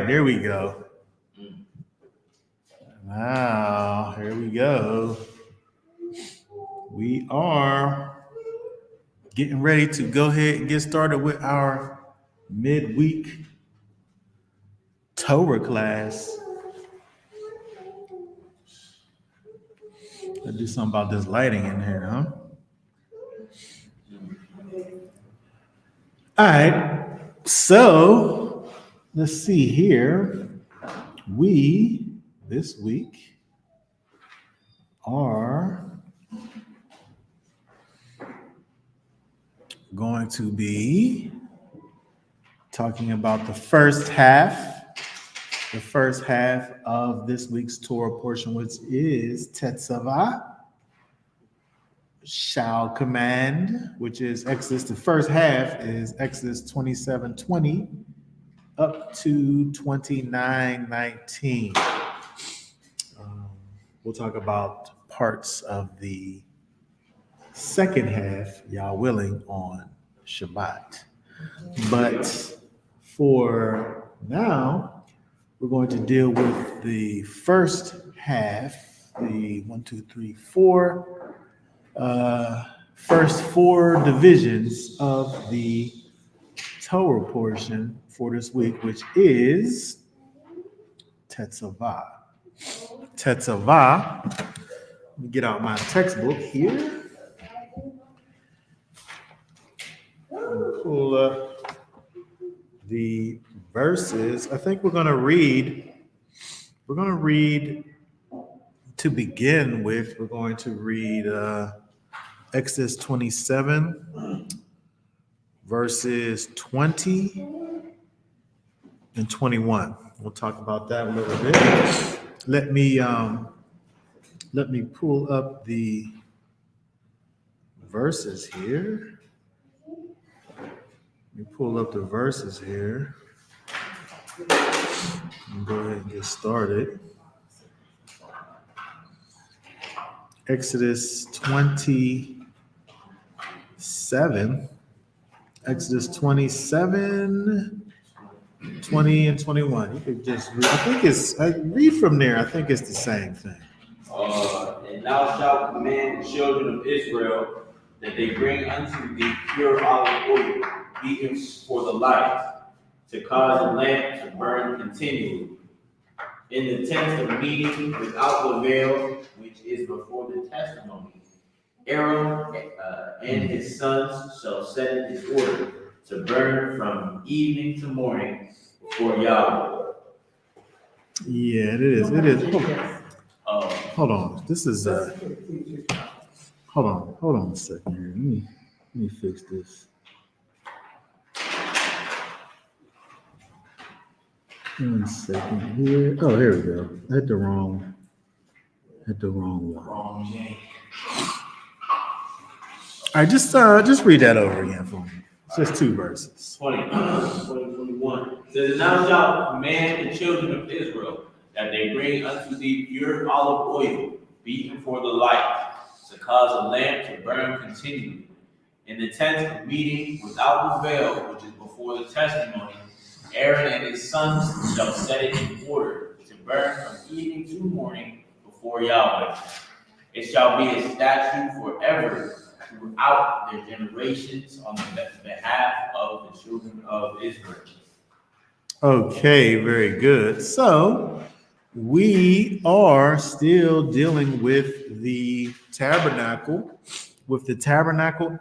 right, there we go. Wow, here we go. We are getting ready to go ahead and get started with our midweek Torah class. Let's do something about this lighting in here, huh? All right. So let's see here. We this week are going to be talking about the first half of this week's Torah portion, which is Tetzaveh, shall command, which is Exodus. The first half is Exodus 27:20 up to 29:19. We'll talk about parts of the second half, y'all willing, on Shabbat. But for now, we're going to deal with the first half, the first four divisions of the Torah portion for this week, which is Tetzaveh. Tetzaveh. Let me get out my textbook here. Pull up the verses. I think we're going to read to begin with. We're going to read Exodus 27, verses 20 and 21. We'll talk about that a little bit. Let me pull up the verses here. Let me pull up the verses here. And go ahead and get started. Exodus 27, Exodus 27, 20 and 21. You could just read. I read from there. I think it's the same thing. And thou shalt command the children of Israel that they bring unto thee pure olive oil, beaten for the light, to cause a lamp to burn continually. In the tent of meeting without the veil, which is before the testimony, Aaron and his sons shall set it in order to burn from evening to morning before Yahweh. Yeah, it is. It is. Hold on. This is Hold on a second here. Let me fix this. One second here. Oh, here we go. I hit the wrong one. All right, just read that over again for me. It's just two verses. 21. Says, and thou shalt command the children of Israel that they bring unto thee pure olive oil, beaten for the light, to cause a lamp to burn continually. In the tent of meeting without the veil, which is before the testimony, Aaron and his sons shall set it in order to burn from evening to morning before Yahweh. It shall be a statute forever throughout their generations on the behalf of the children of Israel. Okay, very good. So we are still dealing with the tabernacle,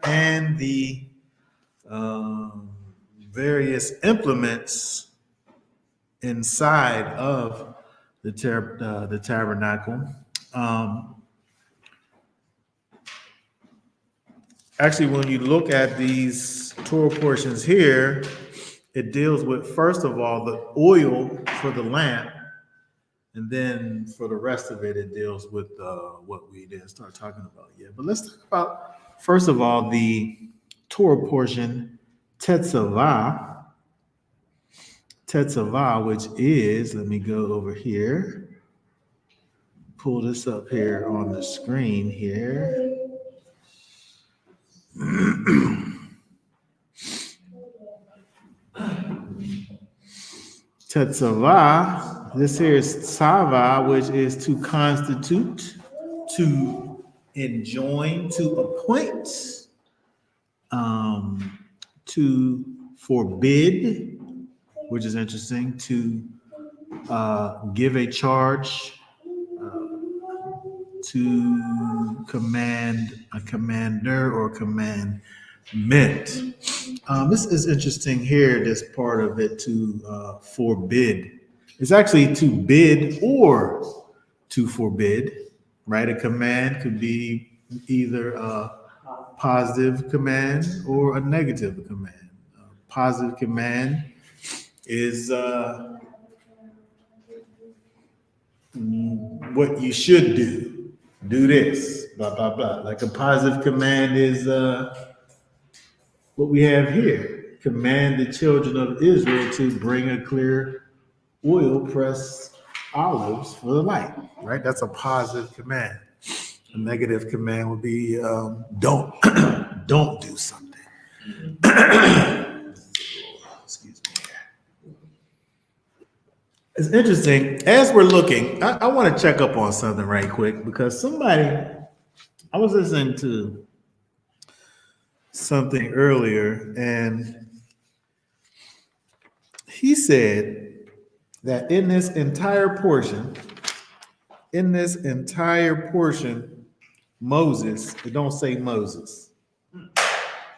and the various implements inside of the tabernacle. Actually, when you look at these Torah portions here, it deals with, first of all, the oil for the lamp, and then for the rest of it, it deals with what we didn't start talking about yet. But let's talk about, first of all, the Torah portion, Tetzaveh, which is, let me go over here, pull this up here on the screen here. Tetzaveh, this here is tzava, which is to constitute, to enjoin, to appoint, to forbid, which is interesting, to give a charge, to command, a commander or commandment. This is interesting here, this part of it, to forbid. It's actually to bid or to forbid, right? A command could be either a positive command or a negative command. A positive command is what you should do. Do this, blah, blah, blah. Like a positive command is what we have here. Command the children of Israel to bring a clear oil pressed olives for the light, right? That's a positive command. A negative command would be don't don't do something. Excuse me. It's interesting. As we're looking, I want to check up on something right quick because I was listening to something earlier, and he said that in this entire portion, Moses, it don't say Moses.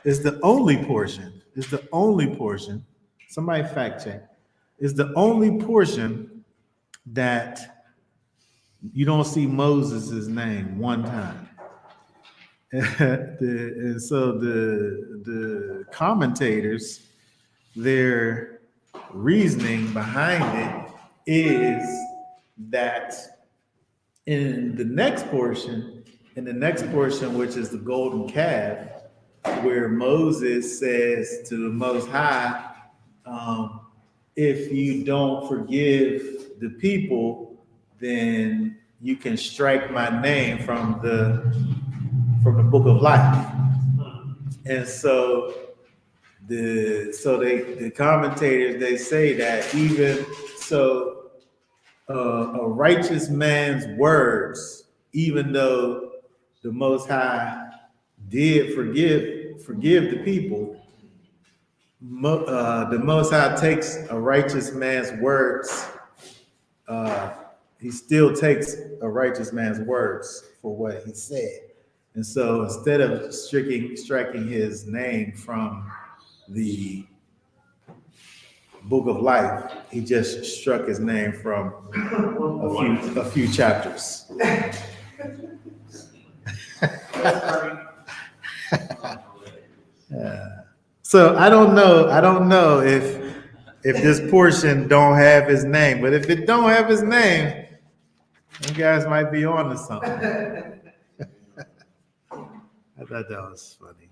It's the only portion, somebody fact check, is the only portion that you don't see Moses' name one time. And so the commentators, their reasoning behind it is that in the next portion, which is the golden calf, where Moses says to the Most High, if you don't forgive the people, then you can strike my name from the book of life. And so the commentators, they say that even so, a righteous man's words, even though the Most High did forgive the people, the Most High takes a righteous man's words. He still takes a righteous man's words for what he said. And so instead of striking his name from the book of life, he just struck his name from a few chapters. So I don't know if this portion don't have his name, but if it don't have his name, you guys might be on to something. I thought that was funny.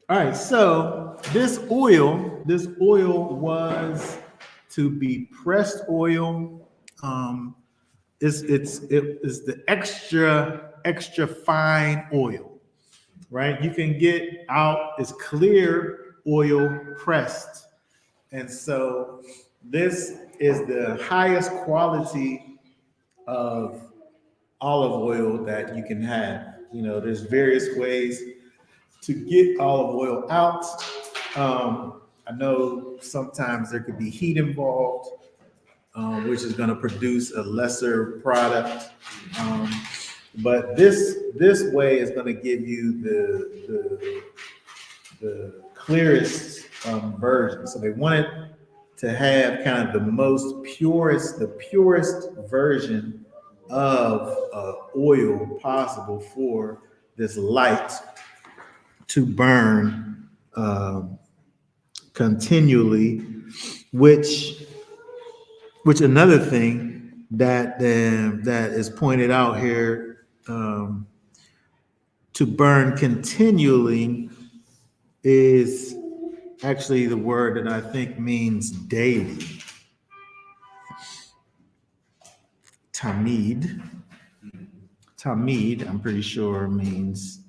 All right, so this oil was to be pressed oil. It's the extra fine oil, right? You can get out it's clear oil pressed, and so this is the highest quality of olive oil that you can have. You know, there's various ways to get olive oil out. I know sometimes there could be heat involved, which is going to produce a lesser product. But this way is going to give you the clearest version. So they wanted to have kind of the purest version of oil possible for this light to burn continually, which another thing that is pointed out here, to burn continually is actually the word that I think means daily. Tamid, I'm pretty sure means,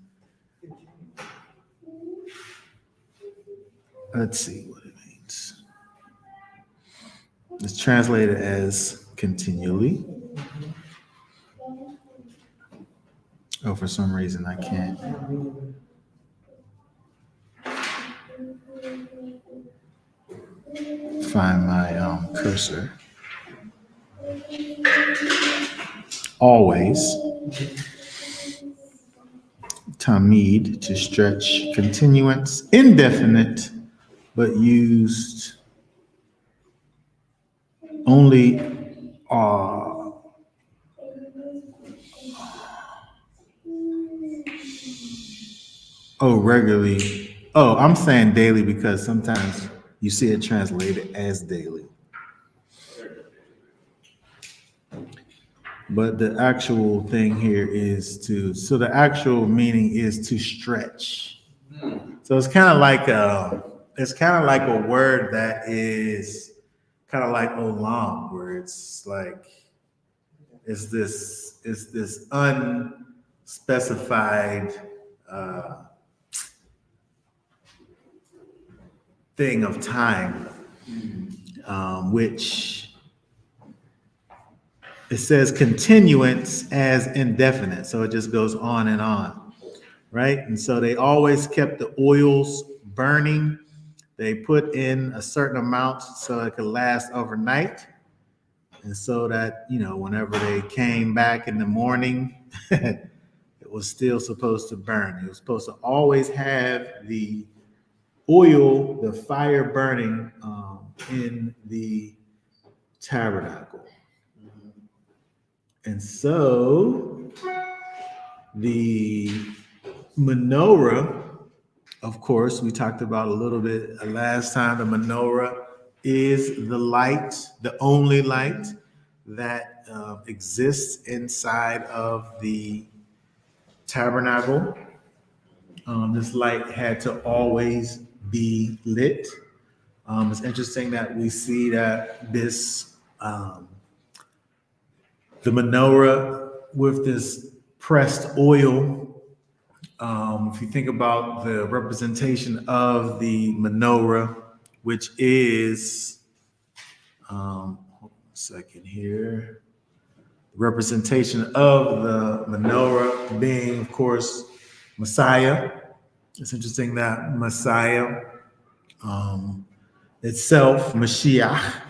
let's see what it means. It's translated as continually. Oh, for some reason I can't find my cursor. Always. Tamid, to stretch. Continuance, indefinite, but used only regularly. Oh, I'm saying daily because sometimes you see it translated as daily. But the actual thing here is so the actual meaning is to stretch. So it's kind of like a word that is kind of like olam, where it's like it's this unspecified thing of time, which it says continuance as indefinite, so it just goes on and on, right? And so they always kept the oils burning. They put in a certain amount so it could last overnight. And so that, whenever they came back in the morning, it was still supposed to burn. It was supposed to always have the oil, the fire burning in the tabernacle. And so the menorah, of course, we talked about a little bit last time. The menorah is the light, the only light that exists inside of the tabernacle. This light had to always be lit. It's interesting that we see that the menorah with this pressed oil. If you think about the representation of the menorah, which is, hold on a second here, representation of the menorah being, of course, Messiah. It's interesting that Messiah itself, Mashiach,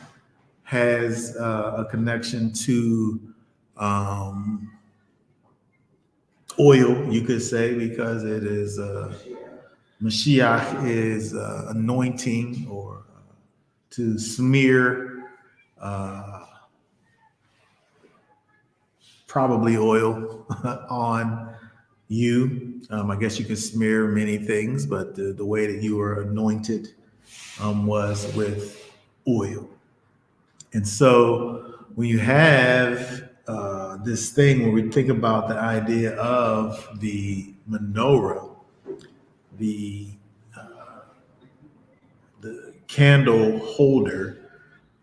has a connection to oil, you could say, because it is Mashiach is anointing or to smear probably oil on you. I guess you could smear many things, but the way that you were anointed was with oil. And so when you have this thing where we think about the idea of the menorah, the candle holder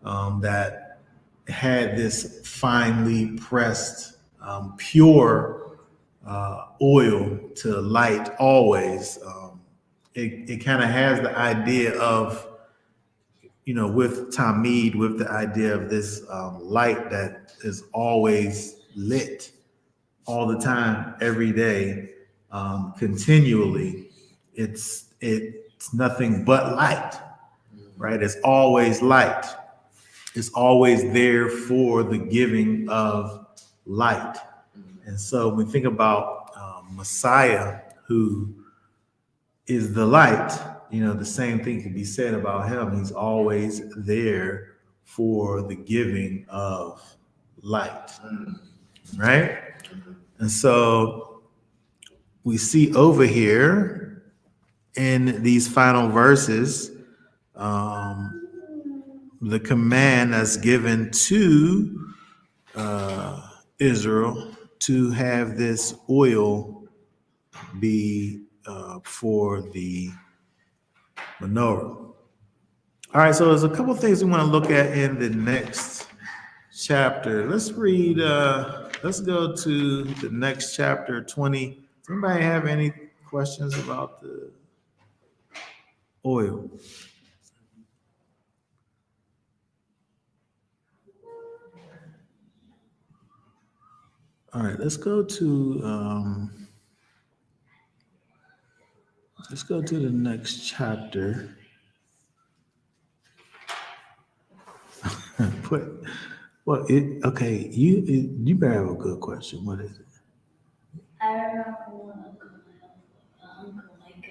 that had this finely pressed, pure oil to light always. It kind of has the idea of, with Tamid, with the idea of this light that is always lit all the time, every day, continually. It's nothing but light, right? It's always light. It's always there for the giving of light. And so when we think about Messiah, who is the light, the same thing can be said about him. He's always there for the giving of light, right? And so we see over here in these final verses, the command that's given to Israel to have this oil be for the menorah. All right, so there's a couple of things we want to look at in the next chapter. Let's read, let's go to the next chapter, 20. Does anybody have any questions about the oil? All right, let's go to the next chapter. Okay, you better have a good question. What is it? I remember one uncle like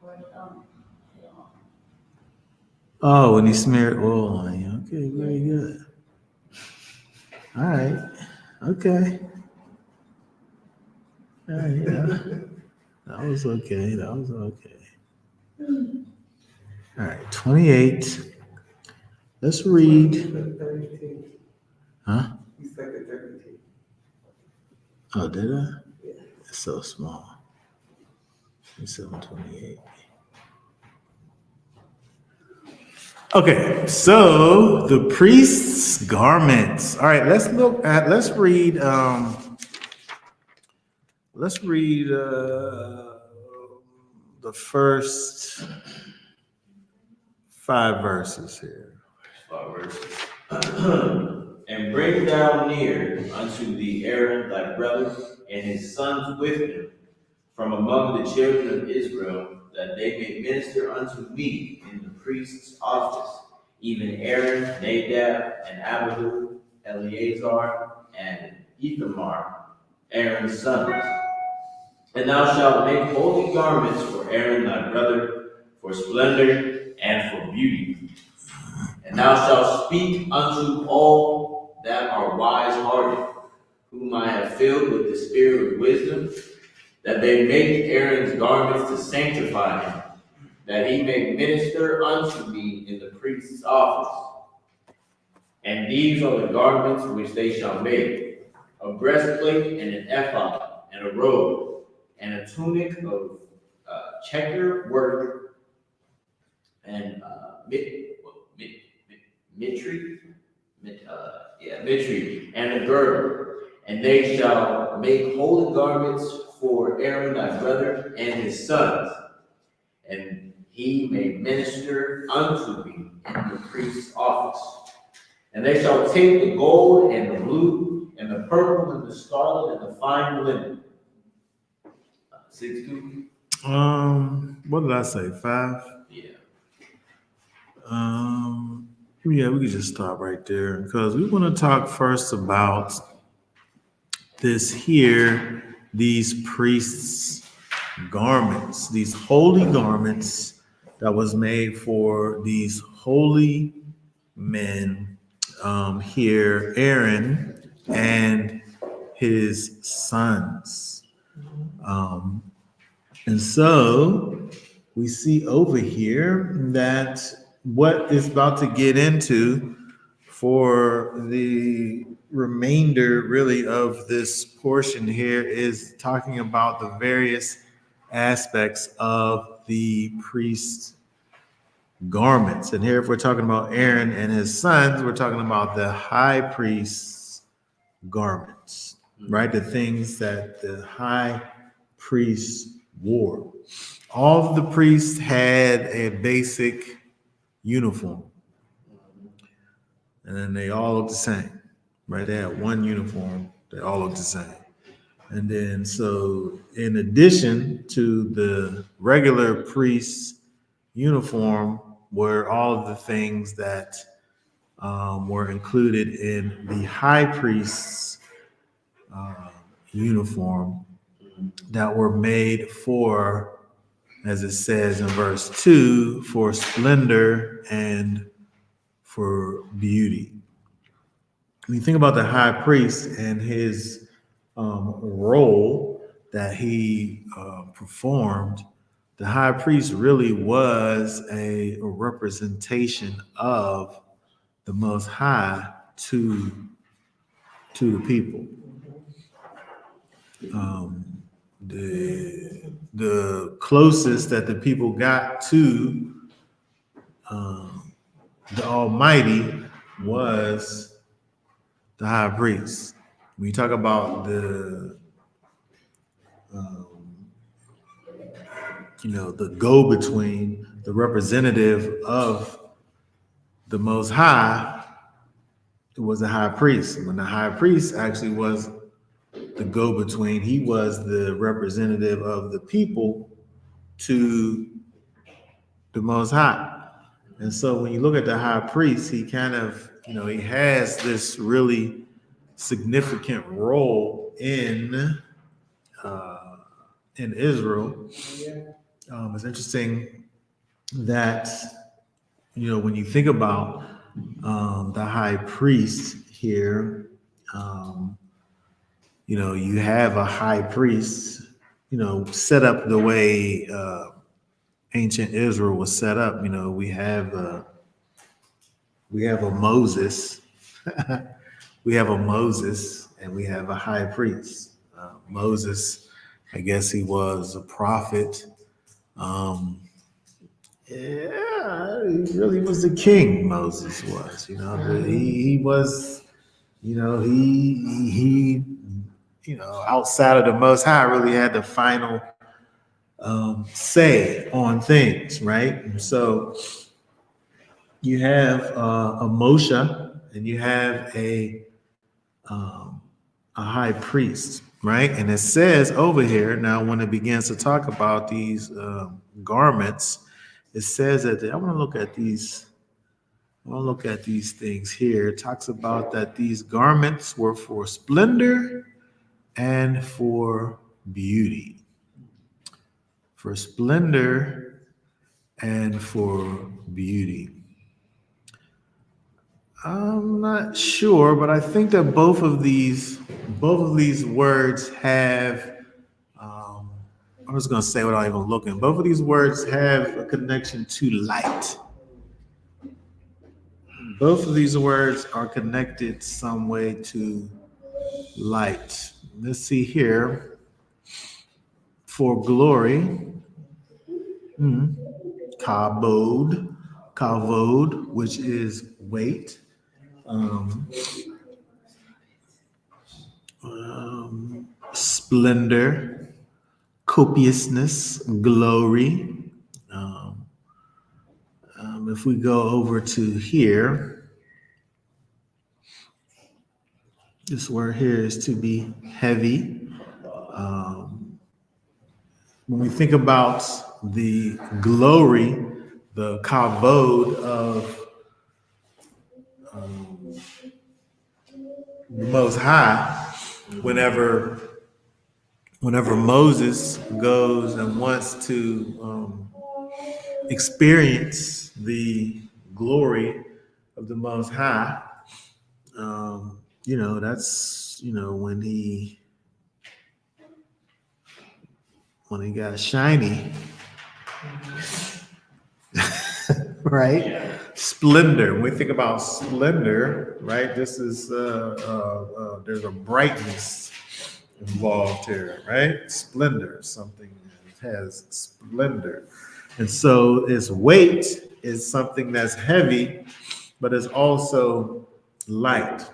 poured Oh, when he smeared oil on you. Okay, very good. All right. Okay. All right, yeah. That was okay. That was okay. All right, 28. Let's read. Huh? Oh, did I? It's so small. 728. Okay, so the priest's garments. All right, let's read the first 5 verses here. 5 verses. And bring thou near unto thee Aaron thy brother and his sons with him from among the children of Israel, that they may minister unto me in the priest's office, even Aaron, Nadab, and Abihu, Eleazar, and Ithamar, Aaron's sons. And thou shalt make holy garments for Aaron thy brother, for splendor and for beauty. And thou shalt speak unto all that are wise-hearted, whom I have filled with the spirit of wisdom, that they make Aaron's garments to sanctify him, that he may minister unto me in the priest's office. And these are the garments which they shall make: a breastplate and an ephod and a robe and a tunic of checker work and mitri, and a girdle. And they shall make holy garments for Aaron thy brother and his sons, and he may minister unto me in the priest's office. And they shall take the gold and the blue and the purple and the scarlet and the fine linen. 6:2. What did I say? 5? Yeah. Yeah, we could just stop right there because we want to talk first about this here, these priests' garments, these holy garments that was made for these holy men here, Aaron and his sons. And so we see over here that what is about to get into for the remainder really of this portion here is talking about the various aspects of the priest's garments. And here, if we're talking about Aaron and his sons, we're talking about the high priest's garments, right? The things that the high priest wore. All of the priests had a basic uniform, and then they all look the same, right? They had one uniform, they all look the same. And then, so in addition to the regular priest's uniform, were all of the things that were included in the high priest's uniform that were made for, as it says in verse 2, for splendor and for beauty. When you think about the high priest and his role that he performed, the high priest really was a representation of the Most High to the people. The closest that the people got to the Almighty was the high priest. When you talk about the the go-between, the representative of the Most High, it was the high priest. When the high priest actually was the go-between. He was the representative of the people to the Most High. And so when you look at the high priest, he kind of, he has this really significant role in Israel. It's interesting that, when you think about the high priest here, you have a high priest, set up the way ancient Israel was set up. We have a Moses, we have a Moses, and we have a high priest. Moses, I guess he was a prophet. Yeah, he really was the king. Moses was, he was, he outside of the Most High, really had the final say on things, right? And so you have a Moshe, and you have a high priest, right? And it says over here now, when it begins to talk about these garments, it says that I want to look at these. I want to look at these things here. It talks about that these garments were for splendor and for beauty. For splendor and for beauty. I'm not sure, but I think that both of these words have. I'm just going to say without even looking. Both of these words have a connection to light. Both of these words are connected some way to light. Let's see here. For glory, kavod, which is weight. Splendor, copiousness, glory. If we go over to here, this word here is to be heavy. When we think about the glory, the kavod of the Most High, whenever Moses goes and wants to experience the glory of the Most High, that's when he got shiny, right? Yeah. Splendor. When we think about splendor, right? This is there's a brightness involved here, right? Splendor, something that has splendor. And so its weight is something that's heavy, but it's also light,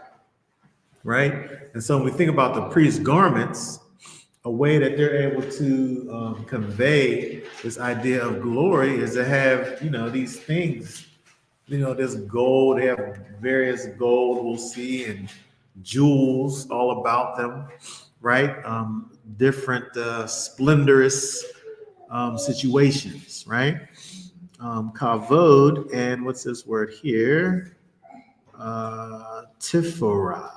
right? And so when we think about the priest's garments, a way that they're able to convey this idea of glory is to have, these things, there's gold, they have various gold we'll see, and jewels all about them, right? Different splendorous situations, right? Kavod, and what's this word here? Tifara,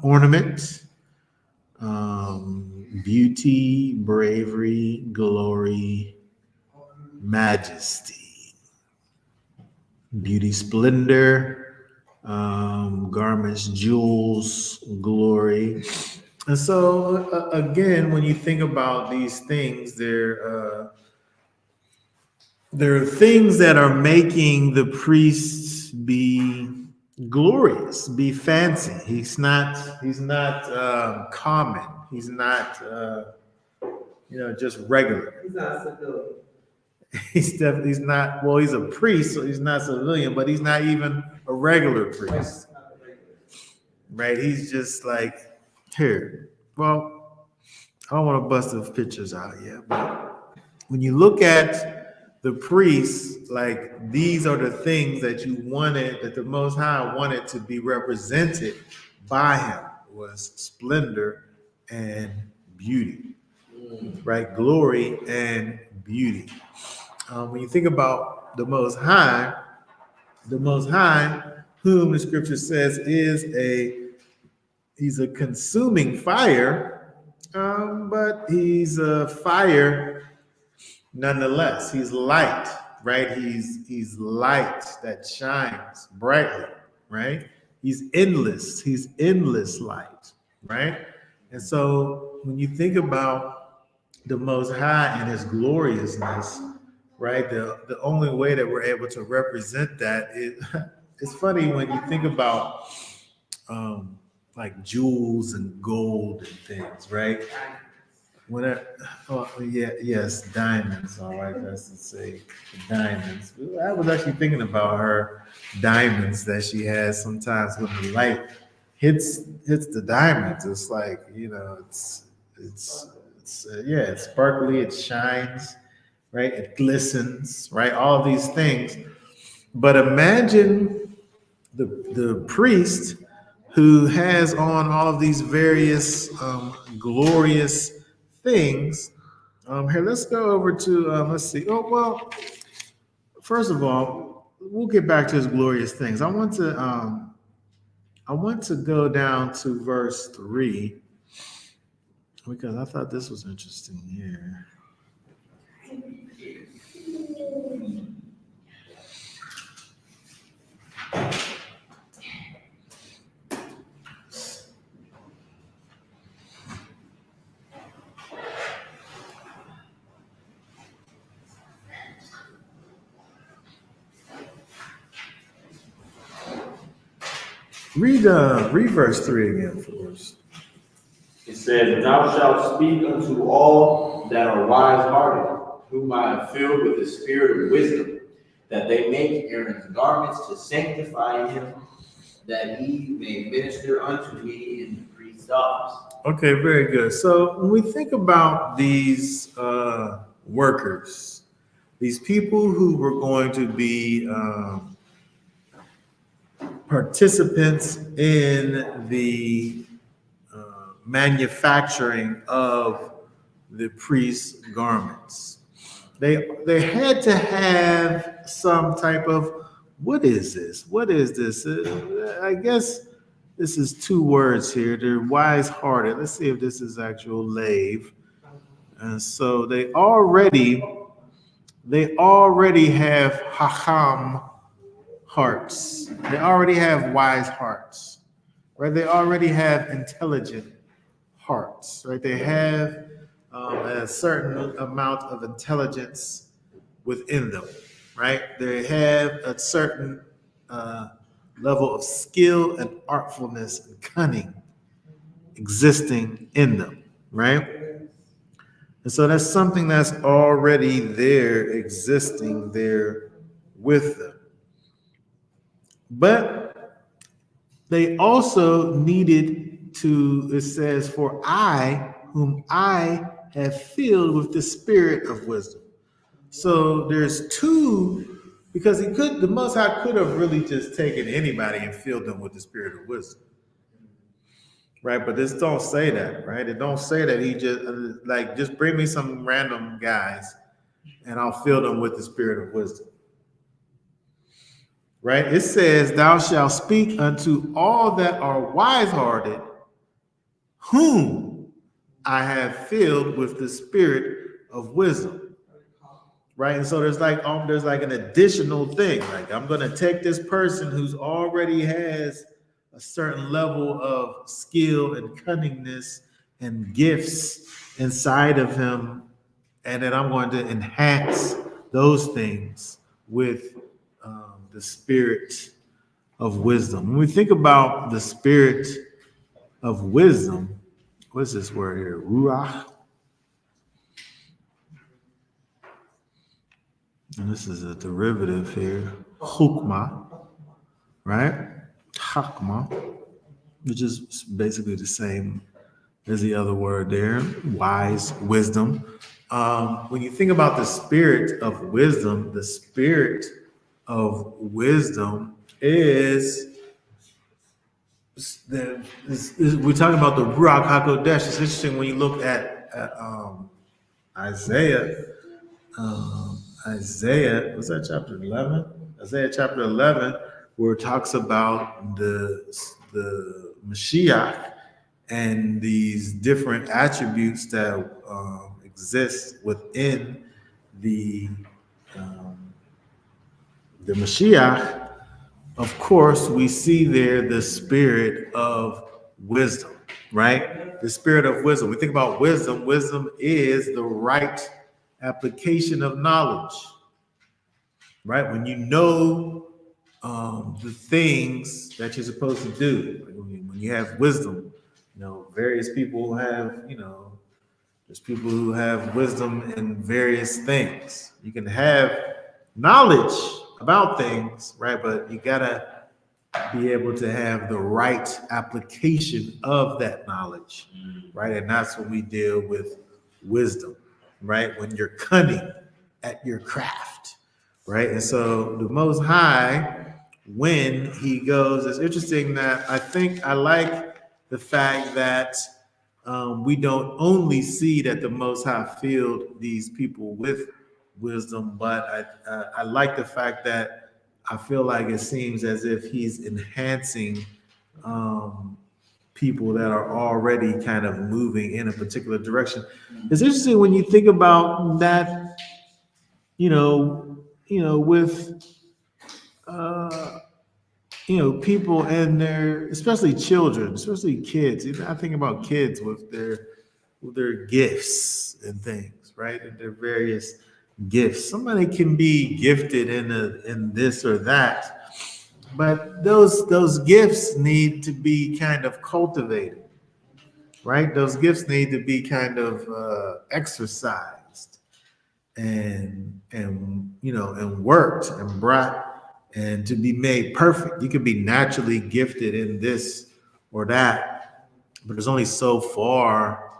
ornament, beauty, bravery, glory, majesty, beauty, splendor, garments, jewels, glory. And so again, when you think about these things, there are things that are making the priests be glorious, be fancy. He's not common. He's not just regular. He's not civilian. He's not, well, he's a priest, so he's not civilian, but he's not even a regular priest. Right? He's just like, here. Well, I don't want to bust the pictures out yet, but when you look at the priests, like, these are the things that you wanted, that the Most High wanted to be represented by him, was splendor and beauty, right? Glory and beauty. When you think about the Most High, whom the Scripture says he's a consuming fire, but he's a fire nonetheless. He's light, right? He's light that shines brightly, right? He's endless. He's endless light, right? And so when you think about the Most High and His gloriousness, right? The only way that we're able to represent that is it's funny when you think about like jewels and gold and things, right? Yes, diamonds. All right, that's to say diamonds. I was actually thinking about her diamonds that she has. Sometimes when the light hits the diamonds, it's like it's sparkly, it shines, right? It glistens, right? All these things. But imagine the priest who has on all of these various glorious things. Here, let's go over to let's see. Oh well, first of all, we'll get back to his glorious things. I want to go down to verse 3 because I thought this was interesting here. Read verse 3 again for us. It says, "Thou shalt speak unto all that are wise-hearted, whom I have filled with the spirit of wisdom, that they make Aaron's garments to sanctify him, that he may minister unto me in the priest's office." Okay, very good. So when we think about these workers, these people who were going to be participants in the manufacturing of the priest's garments, they had to have some type of what is this? What is this? I guess this is two words here. They're wise-hearted. Let's see if this is actual lave. And so they already have hacham hearts. They already have wise hearts, right? They already have intelligent hearts, right? They have a certain amount of intelligence within them, right? They have a certain level of skill and artfulness and cunning existing in them, right? And so that's something that's already there, existing there with them. But they also needed to, it says, "For I, whom I have filled with the spirit of wisdom." So there's two, because the Most High could have really just taken anybody and filled them with the spirit of wisdom. Right, but this don't say that, right? It don't say that he just bring me some random guys and I'll fill them with the spirit of wisdom. Right? It says, "Thou shalt speak unto all that are wise-hearted, whom I have filled with the spirit of wisdom." Right? And so there's like an additional thing. Like, I'm gonna take this person who's already has a certain level of skill and cunningness and gifts inside of him, and then I'm going to enhance those things with the spirit of wisdom. When we think about the spirit of wisdom, what's this word here? Ruach. And this is a derivative here, chukmah, right? Chakma, which is basically the same as the other word there, wise, wisdom. When you think about the spirit of wisdom, the spirit of wisdom is we're talking about the Ruach HaKodesh. It's interesting when you look at Isaiah. Isaiah, was that chapter 11? Isaiah chapter 11, where it talks about the Mashiach and these different attributes that exist within the um, the Mashiach. Of course, we see there the spirit of wisdom, right? The spirit of wisdom. We think about wisdom. Wisdom is the right application of knowledge, right? When you know the things that you're supposed to do, when you have wisdom, various people have, there's people who have wisdom in various things. You can have knowledge about things, right? But you gotta be able to have the right application of that knowledge, right? And that's when we deal with wisdom, right? When you're cunning at your craft, right? And so the Most High, when he goes, it's interesting that I like the fact that we don't only see that the Most High filled these people with wisdom, but I like the fact that I feel like it seems as if he's enhancing people that are already kind of moving in a particular direction. It's interesting when you think about that, with people and their, especially children, especially kids. I think about kids with their gifts and things, right? And their various gifts. Somebody can be gifted in this or that, but those gifts need to be kind of cultivated, right? Those gifts need to be kind of exercised and worked and brought and to be made perfect. You can be naturally gifted in this or that, but there's only so far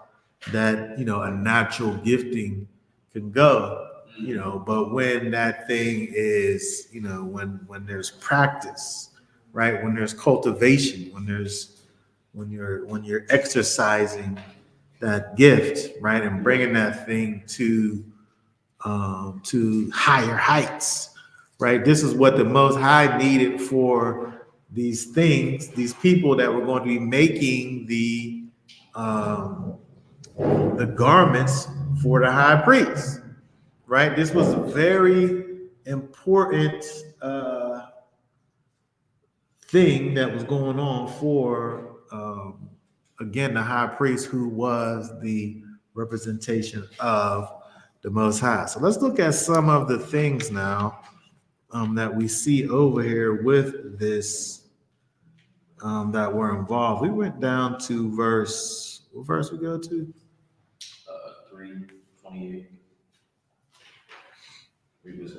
that a natural gifting can go. But when that thing is, when there's practice, right? When there's cultivation, when you're exercising that gift, right, and bringing that thing to higher heights, right? This is what the Most High needed for these things, these people that were going to be making the garments for the high priest, right? This was a very important thing that was going on for, again, the high priest, who was the representation of the Most High. So let's look at some of the things now that we see over here with this that were involved. We went down to what verse we go to? 3:28. We was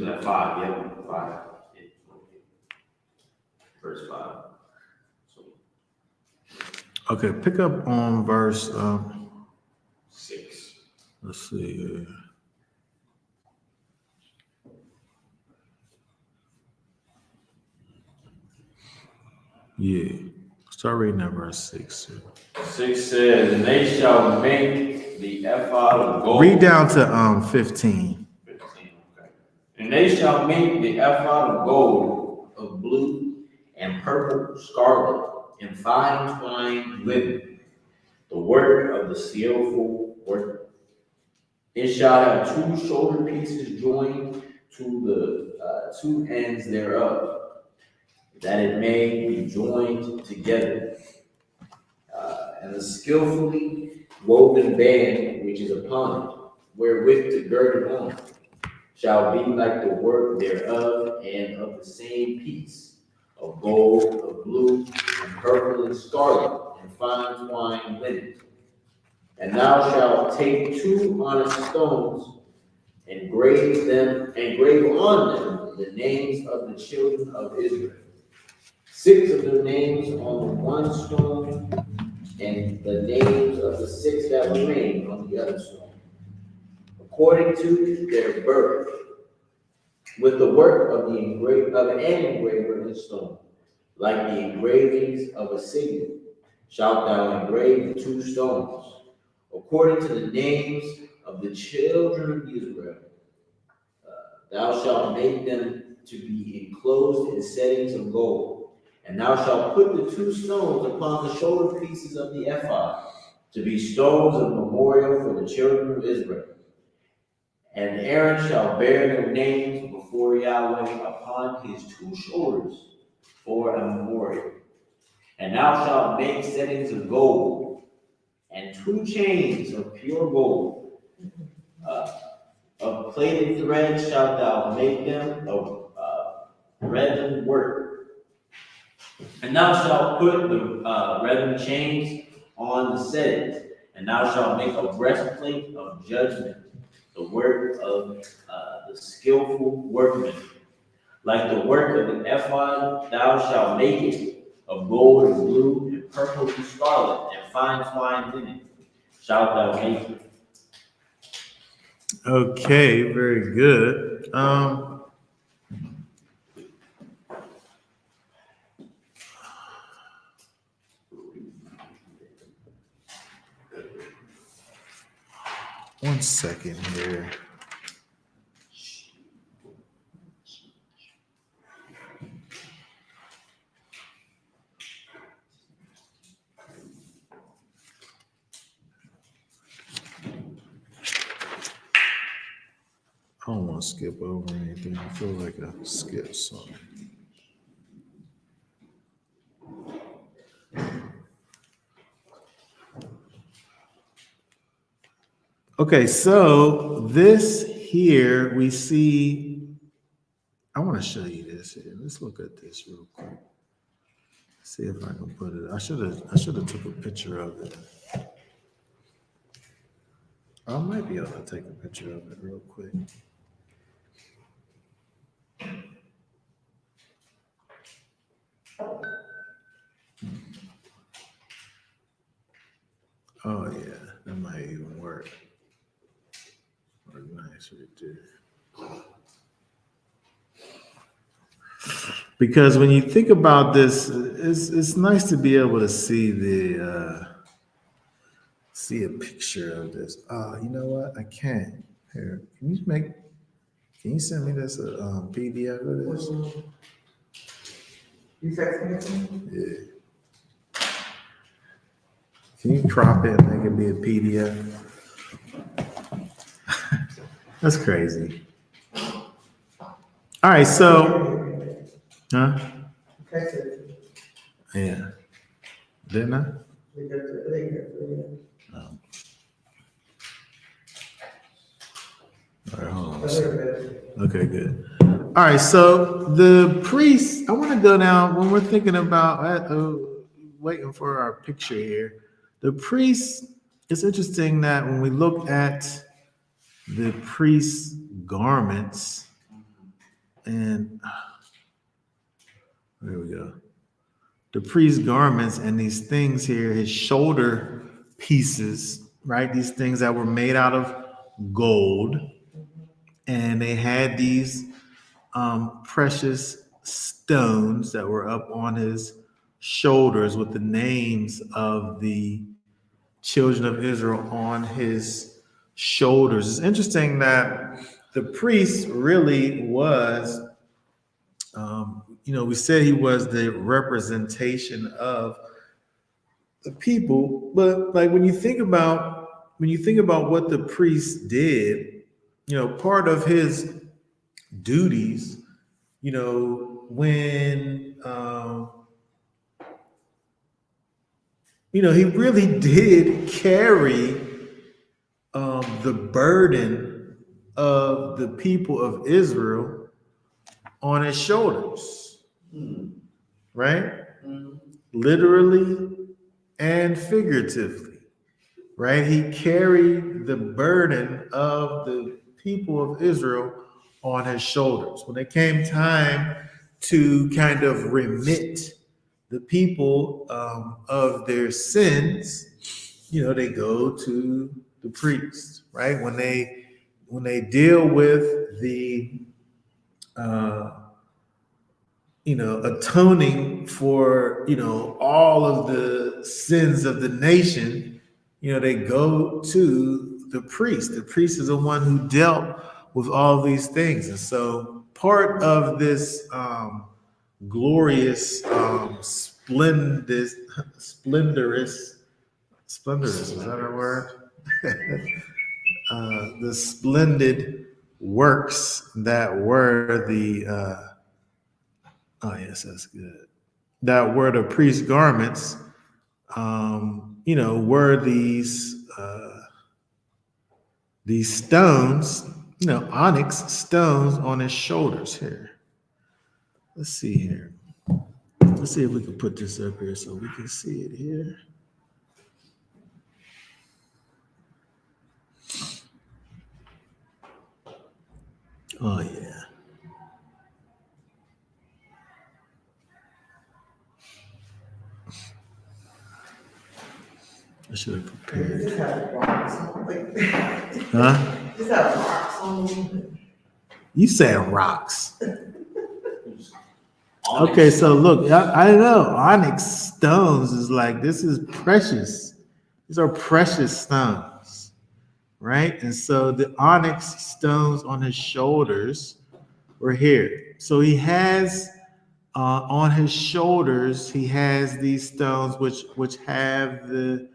at 5, yeah, 5. Verse 5. So Okay, pick up on verse 6. let's see here. Yeah. Start reading at verse 6. 6 says, and they shall make the ephod of gold. Read down to 15. 15, okay. And they shall make the ephod of gold, of blue and purple, scarlet, and fine twined linen, the work of the skillful workman. It shall have 2 shoulder pieces joined to the 2 ends thereof, that it may be joined together. And the skillfully woven band which is upon it, wherewith to gird it on, shall be like the work thereof, and of the same piece, of gold, of blue, and purple, and scarlet, and fine twined linen. And thou shalt take 2 honest stones, and grave on them the names of the children of Israel. 6 of their names on the one stone, and the names of the 6 that remain on the other stone, according to their birth, with the work of an engraver in stone. Like the engravings of a signet, shalt thou engrave the 2 stones, according to the names of the children of Israel. Thou shalt make them to be enclosed in settings of gold. And thou shalt put the 2 stones upon the shoulder pieces of the ephod, to be stones of memorial for the children of Israel. And Aaron shall bear their names before Yahweh upon his 2 shoulders for a memorial. And thou shalt make settings of gold, and 2 chains of pure gold. Of plaited thread shalt thou make them of redden work. And thou shalt put the redden chains on the settings, and thou shalt make a breastplate of judgment, the work of the skillful workman. Like the work of the ephod, thou shalt make it of gold and blue and purple and scarlet and fine twined linen. Shalt thou make it. Okay, very good. One second here. I don't want to skip over anything. I feel like I skipped something. Okay, so this here we see. I want to show you this here. Let's look at this real quick. See if I can put it. I should have took a picture of it. I might be able to take a picture of it real quick. Oh yeah, that might even work. Nice right there. Because when you think about this, it's nice to be able to see see a picture of this. You know what? I can't. Here, can you send me this PDF of this? You text me? Yeah. Can you crop it and make it be a PDF? That's crazy. All right, so, huh? Text it. Yeah. Didn't I? Oh. All right, hold on a second. Okay, good. All right, so the priest, I want to go down when we're thinking about waiting for our picture here. The priest, it's interesting that when we look at the priest's garments, and there we go. The priest's garments and these things here, his shoulder pieces, right? These things that were made out of gold, and they had these precious stones that were up on his shoulders with the names of the children of Israel on his shoulders. It's interesting that the priest really was, we said he was the representation of the people, but like when you think about what the priest did, part of his duties, when he really did carry the burden of the people of Israel on his shoulders, right? Literally and figuratively, right? He carried the burden of the people of Israel on his shoulders. When it came time to kind of remit the people of their sins, they go to the priest, right? When they deal with the atoning for, all of the sins of the nation, they go to the priest. The priest is the one who dealt with all these things. And so part of this glorious, splendorous, is that a word? The splendid works that were oh yes, that's good. That were the priest garments, were these stones, onyx stones on his shoulders here. Let's see here. Let's see if we can put this up here so we can see it here. Oh yeah. I should have prepared. Just have rocks on it. Huh? Just have rocks on it. You said rocks. Okay, so look, I know onyx stones is like, this is precious. These are precious stones, right? And so the onyx stones on his shoulders were here. So he has on his shoulders, he has these stones which have the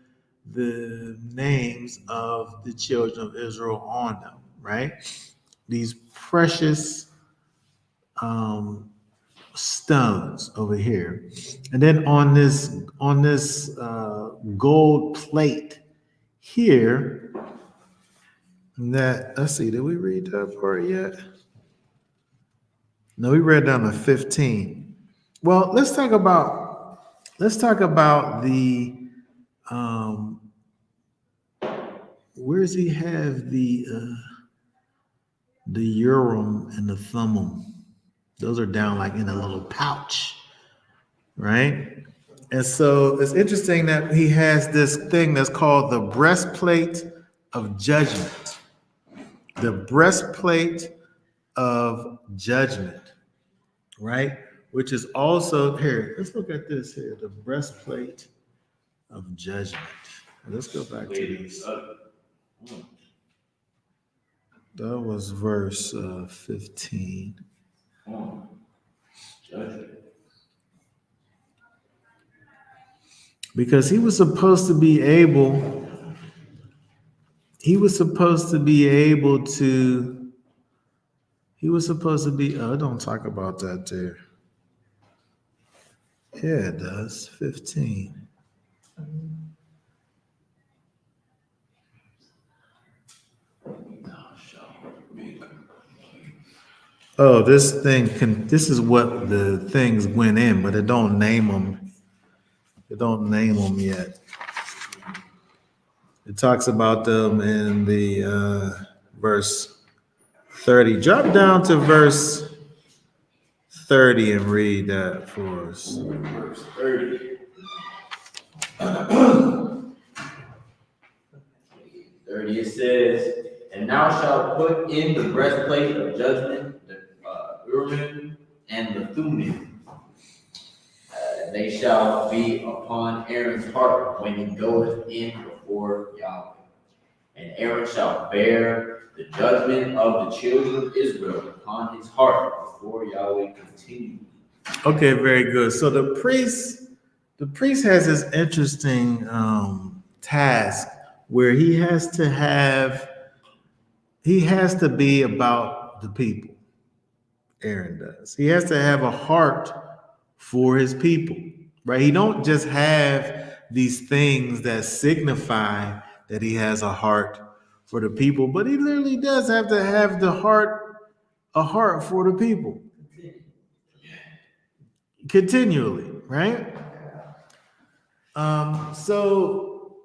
names of the children of Israel on them, right? These precious stones over here, and then on this gold plate here. That, let's see, did we read that part yet? No, we read down to 15. Well, let's talk about the where does he have the Urim and the Thummim? Those are down like in a little pouch, right? And so it's interesting that he has this thing that's called the breastplate of judgment. The breastplate of judgment, right? Which is also here. Let's look at this here. The breastplate of judgment. Let's go back to this. That was verse 15. Because he was supposed to be able to, oh, don't talk about that there. Yeah, it does. 15. Oh, this is what the things went in, but it don't name them. It don't name them yet. It talks about them in the verse 30. Drop down to verse 30 and read that for us. Verse 30. 30, it says, and thou shalt put in the breastplate of judgment, the Urim and the Thummim. They shall be upon Aaron's heart when he goeth in before Yahweh. And Aaron shall bear the judgment of the children of Israel upon his heart before Yahweh continually. Okay, very good. So the priest has this interesting task where he has to be about the people. Aaron does. He has to have a heart for his people, right? He don't just have these things that signify that he has a heart for the people, but he literally does have to have a heart for the people. Continually, right? So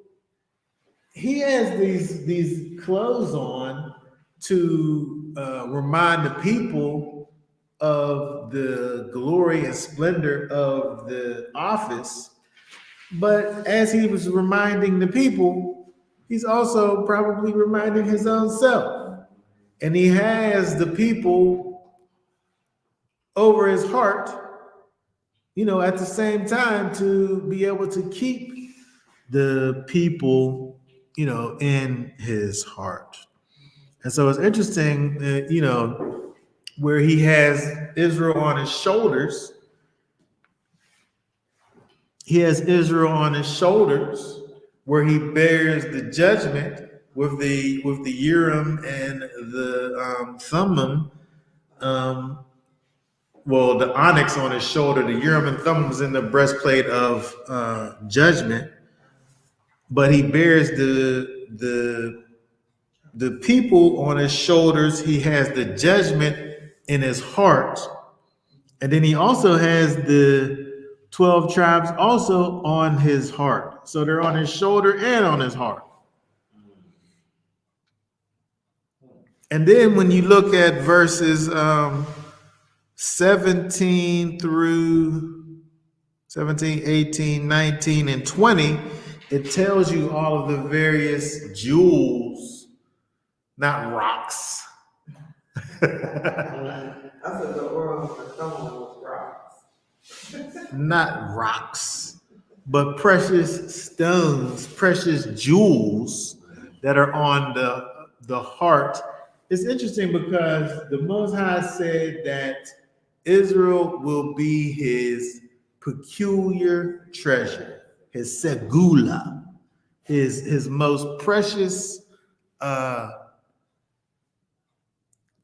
he has these clothes on to remind the people of the glory and splendor of the office. But as he was reminding the people, he's also probably reminding his own self. And he has the people over his heart at the same time to be able to keep the people, in his heart. And so it's interesting, where he has Israel on his shoulders. He has Israel on his shoulders, where he bears the judgment with the Urim and the Thummim. Um, well, the onyx on his shoulder, the Urim and Thummim is in the breastplate of judgment, but he bears the people on his shoulders. He has the judgment in his heart, and then he also has the 12 tribes also on his heart. So they're on his shoulder and on his heart. And then when you look at verses 17 through 17, 18, 19, and 20, it tells you all of the various jewels, not rocks. I said the oil of the stone was rocks. Not rocks, but precious stones, precious jewels that are on the heart. It's interesting because the Most High said that Israel will be his peculiar treasure, his segula, his most precious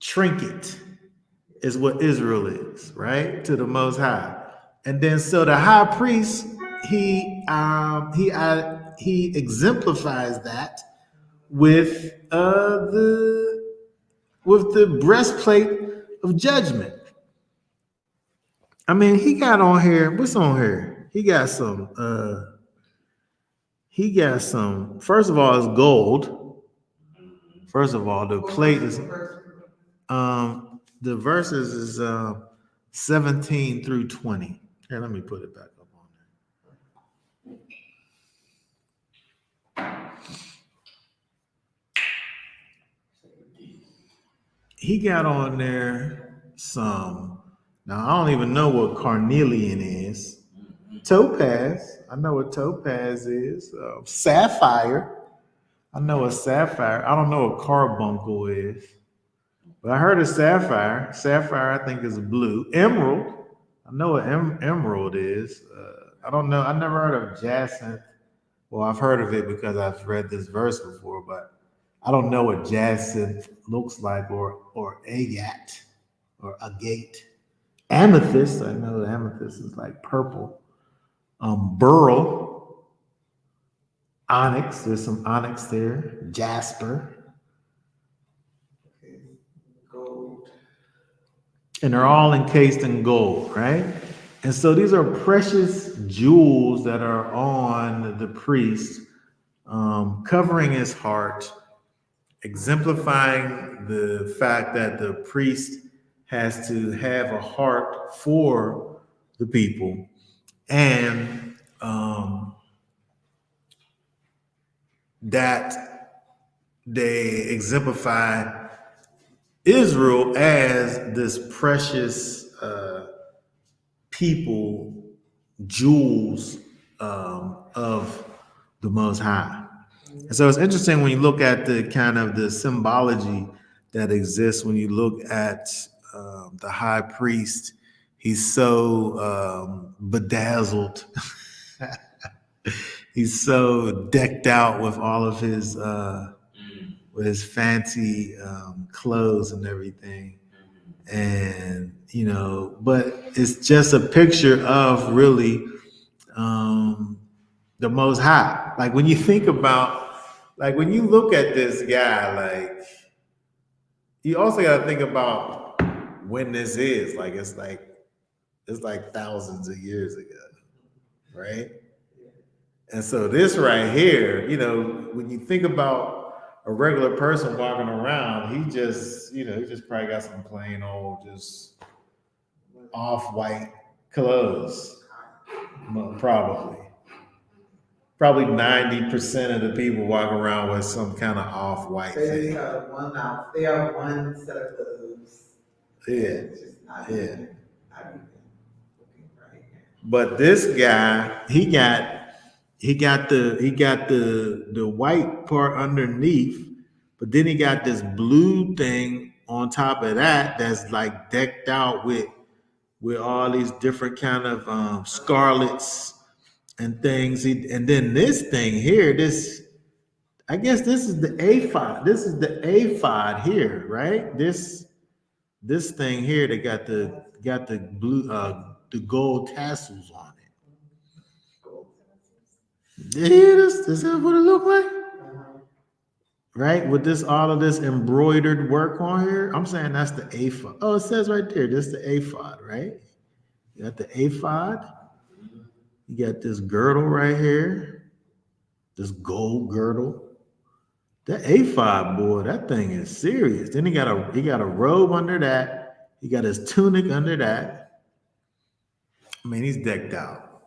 trinket is what Israel is, right? To the Most High. And then so the high priest, he exemplifies that with the breastplate of judgment. I mean, he got on here. What's on here? He got some. First of all, it's gold. First of all, the plate is. The verses is 17 through 20. Here, let me put it back up on there. He got on there some. Now I don't even know what carnelian is. Topaz. I know what topaz is. Sapphire. I know what sapphire. I don't know what carbuncle is. But I heard of sapphire. Sapphire, I think, is blue. Emerald. I know what emerald is. I don't know. I never heard of jacinth. Well, I've heard of it because I've read this verse before, but I don't know what jacinth looks like, or agate, or agate. Amethyst. I know amethyst is like purple. Beryl. Onyx. There's some onyx there. Jasper. And they're all encased in gold, right? And so these are precious jewels that are on the priest, covering his heart, exemplifying the fact that the priest has to have a heart for the people, and that they exemplify Israel as this precious people, jewels of the Most High. And so it's interesting when you look at the kind of the symbology that exists when you look at the high priest. He's so bedazzled. He's so decked out with all of his fancy clothes and everything. And, but it's just a picture of really the Most High. Like when you think about, like when you look at this guy, like you also got to think about when this is. Like it's like thousands of years ago, right? And so this right here, when you think about a regular person walking around, he just probably got some plain old, just off-white clothes. Probably 90% of the people walk around with some kind of off-white They thing. have one out. They have one set of clothes. Yeah. It's just not Yeah. even, not even looking right But this guy, he got the white part underneath, but then he got this blue thing on top of that that's like decked out with all these different kind of scarlets and things. And then this thing here, this I guess this is the aphod. This is the aphod here, right? This thing here that got the blue the gold tassels on it. Yeah, this is what it look like, right? With this all of this embroidered work on here. I'm saying that's the aphod. Oh, it says right there. This is the aphod, right? You got the aphod. You got this girdle right here. This gold girdle. That aphod, boy, that thing is serious. Then he got a robe under that. He got his tunic under that. I mean, he's decked out.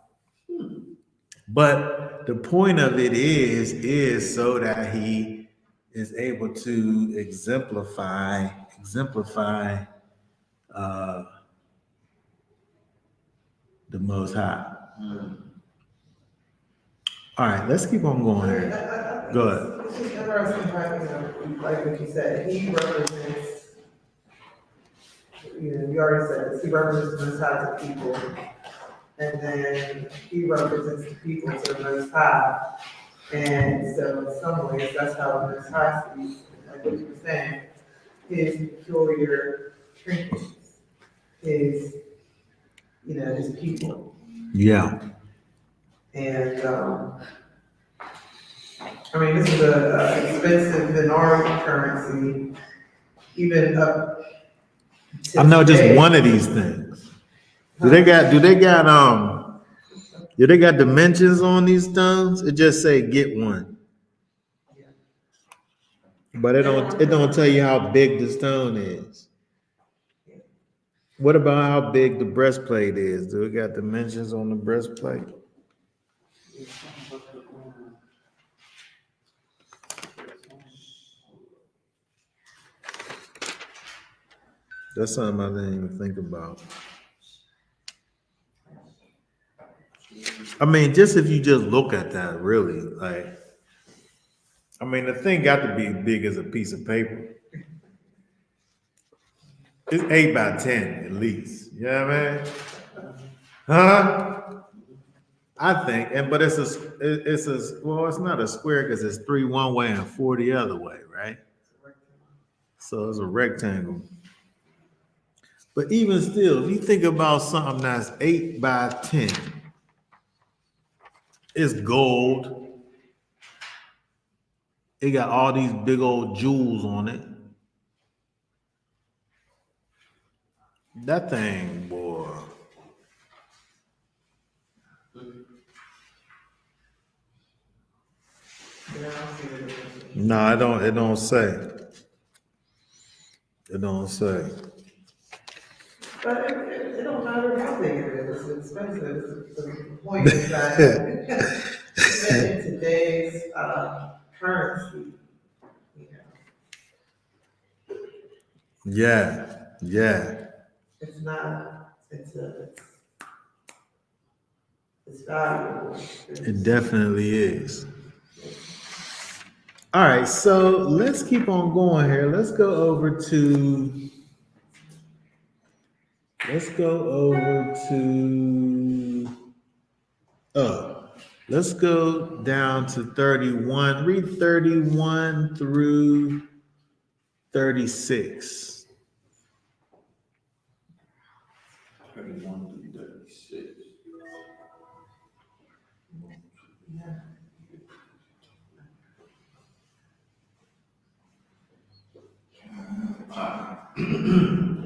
But the point of it is so that he is able to exemplify uh, the Most High. All right, let's keep on going here. Go ahead. It's just interesting how, like what you said, he represents, you already said this, he represents the Most High to people. And then he represents the people to the Most High. And so in some ways, that's how the Most High sees, like what you were saying, his peculiar trinkets, his, his people. Yeah. And, I mean, this is a expensive menorah currency, even up to I know just today. one of these things. Do they got dimensions on these stones? It just say get one. But it don't tell you how big the stone is. What about how big the breastplate is? Do it got dimensions on the breastplate? That's something I didn't even think about. I mean, just if you just look at that, really, like, I mean, the thing got to be big as a piece of paper. It's 8 by 10 at least. You know what I mean? Huh? I think, but it's not a square because it's 3 one way and 4 the other way, right? So it's a rectangle. But even still, if you think about something that's 8 by 10, it's gold. It got all these big old jewels on it. That thing, boy. No, it don't say. It don't say. But it don't matter how big it is, it's expensive. The point is that even in today's currency, Yeah. it's not, it's valuable. It definitely is. All right, so let's keep on going here. Let's go over to let's go down to 31. Read 31 through 36. 31 through 36.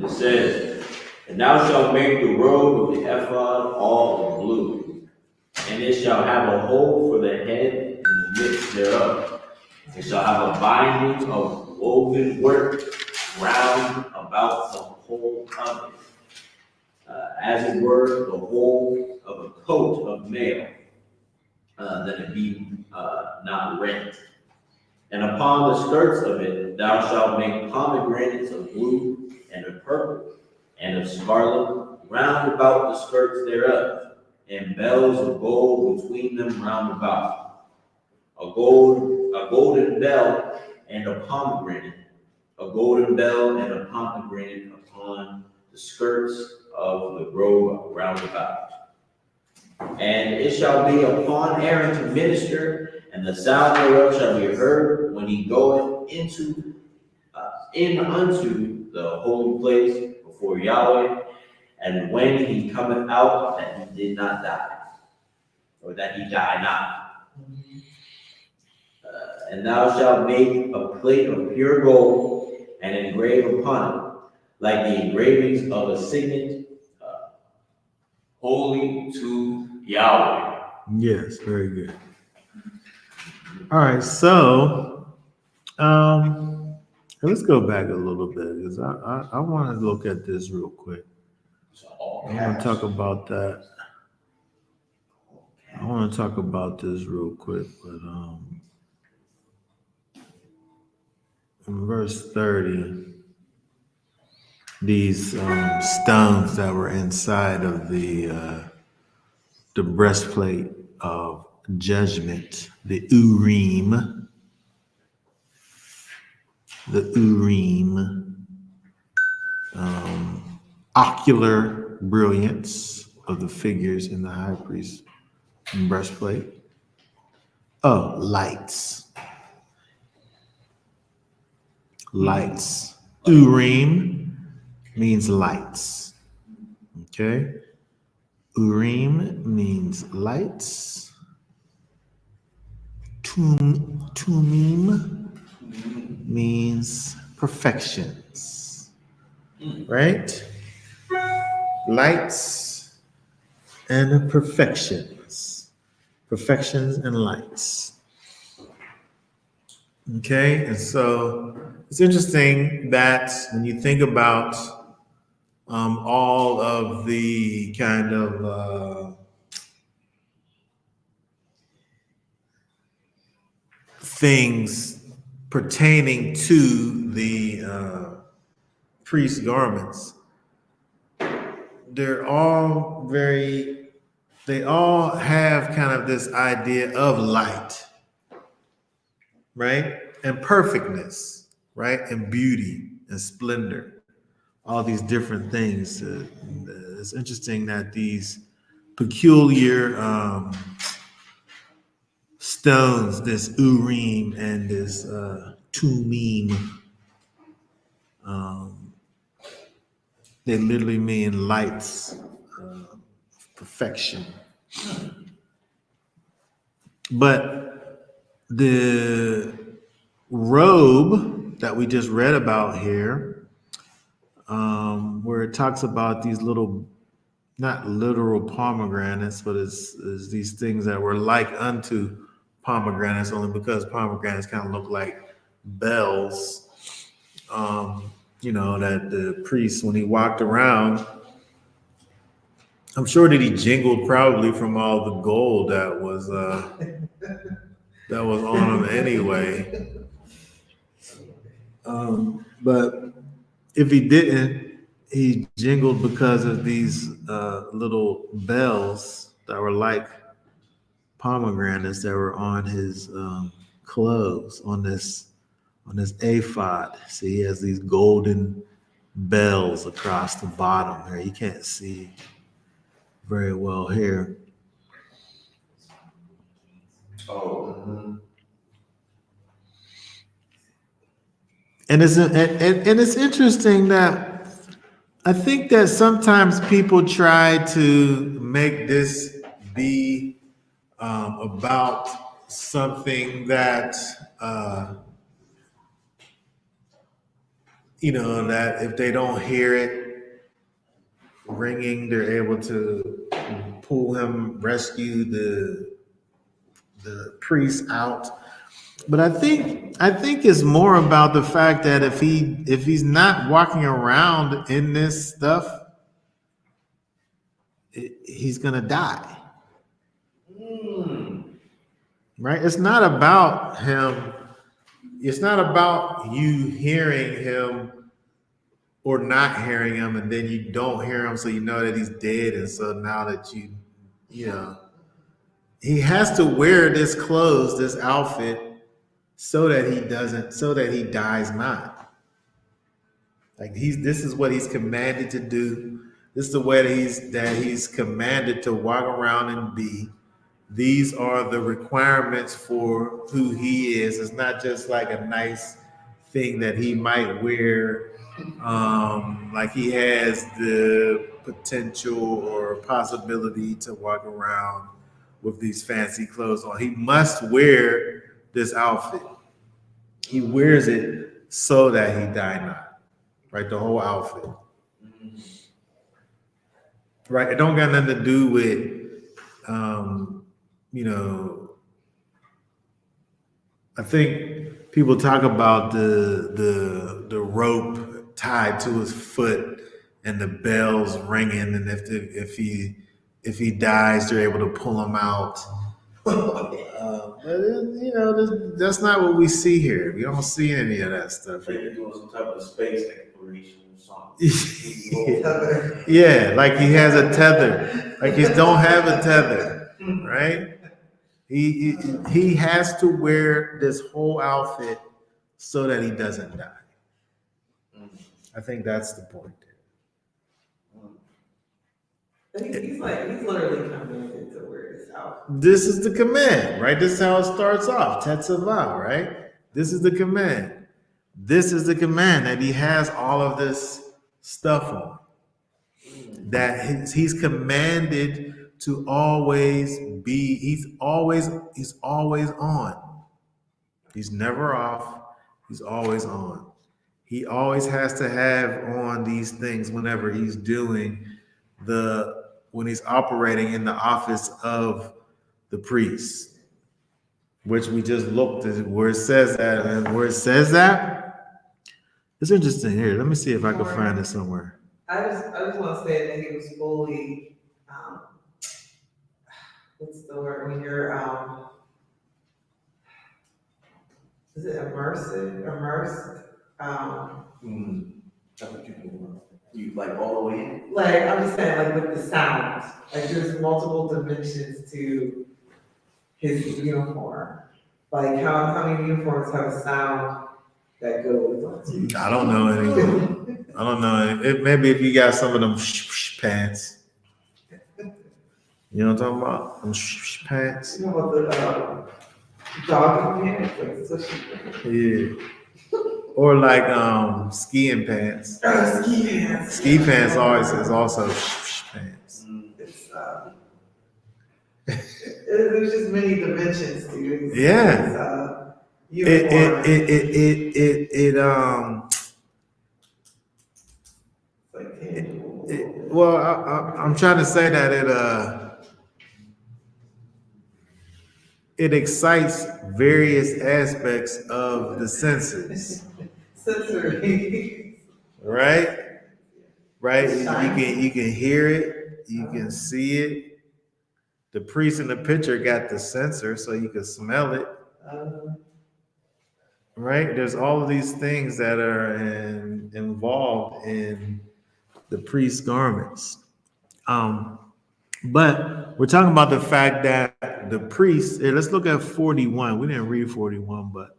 It says, "And thou shalt make the robe of the ephod all of blue, and it shall have a hole for the head in the midst thereof. It shall have a binding of woven work round about the whole of it, as it were the whole of a coat of mail, that it be not rent. And upon the skirts of it thou shalt make pomegranates of blue and of purple and of scarlet round about the skirts thereof, and bells of gold between them round about. A golden bell and a pomegranate. A golden bell and a pomegranate upon the skirts of the robe round about. And it shall be upon Aaron to minister, and the sound thereof shall be heard when he goeth in unto the holy place before Yahweh, and when he cometh out, that he did not die, or that he die not. And thou shalt make a plate of pure gold, and engrave upon it, like the engravings of a signet, holy to Yahweh. Yes, very good. All right, so let's go back a little bit because I want to look at this real quick. I want to talk about that. I want to talk about this real quick, but in verse 30, these stones that were inside of the breastplate of judgment, the Urim, ocular brilliance of the figures in the high priest's breastplate. Oh, lights. Lights. Urim means lights. Okay? Urim means lights. Tumim means perfections. Right? Lights and perfections. Perfections and lights. Okay? And so it's interesting that when you think about all of the kind of things pertaining to the priest's garments, they all have kind of this idea of light, right? And perfectness, right? And beauty and splendor, all these different things. It's interesting that these peculiar stones, this Urim and this Tumim, they literally mean lights, perfection. But the robe that we just read about here, where it talks about these little, not literal pomegranates, but it's these things that were like unto pomegranates, only because pomegranates kind of look like bells. That the priest, when he walked around, I'm sure that he jingled probably from all the gold that was on him anyway. But if he didn't, he jingled because of these little bells that were like pomegranates that were on his clothes, on this ephod. See, he has these golden bells across the bottom there. You can't see very well here. And it's interesting that I think that sometimes people try to make this be about something that that if they don't hear it ringing, they're able to rescue the priest out. But I think it's more about the fact that if he's not walking around in this stuff, he's gonna die. Right? It's not about him. It's not about you hearing him or not hearing him, and then you don't hear him, so you know that he's dead, and so now that you you know, he has to wear this clothes, this outfit, so that he dies not. Like this is what he's commanded to do. This is the way that he's commanded to walk around and be. These are the requirements for who he is. It's not just like a nice thing that he might wear, like he has the potential or possibility to walk around with these fancy clothes on. He must wear this outfit. He wears it so that he die not. Right, the whole outfit. Right, it don't got nothing to do with, you know. I think people talk about the rope tied to his foot and the bells ringing, and if he dies, they're able to pull him out. But you know, that's not what we see here. We don't see any of that stuff Like here. you're doing some type of space exploration or something. Yeah, like he has a tether. Like he don't have a tether, right? He has to wear this whole outfit so that he doesn't die. I think that's the point there. He's literally commanded to wear this outfit. This is the command, right? This is how it starts off. Tetzaveh, right? This is the command. This is the command that he has all of this stuff on. That he's commanded to always be. He's always on. He's never off. He's always on. He always has to have on these things whenever he's doing when he's operating in the office of the priest, which we just looked at where it says that, and where it says that, it's interesting here. Let me see if I can find it somewhere. I just want to say that he was fully, what's the word when you're, is it immersed? You like all the way in? Like, I'm just saying, like with the sound, like there's multiple dimensions to his uniform. Like how many uniforms have a sound that goes on? I don't know any. I don't know. Maybe if you got some of them pants. You know what I'm talking about? Them pants. You know about the jogging pants, like sushi pants? Yeah. Or like skiing pants. Ski pants. Ski pants always is also pants. It's there's just many dimensions to it. Yeah. Uniform. Like tangible. Well, I'm trying to say that it excites various aspects of the senses. Sensory. Right? You can hear it, you can see it. The priest in the picture got the sensor so you can smell it. Right? There's all of these things that are involved in the priest's garments. But we're talking about the fact that the priest, let's look at 41. We didn't read 41, but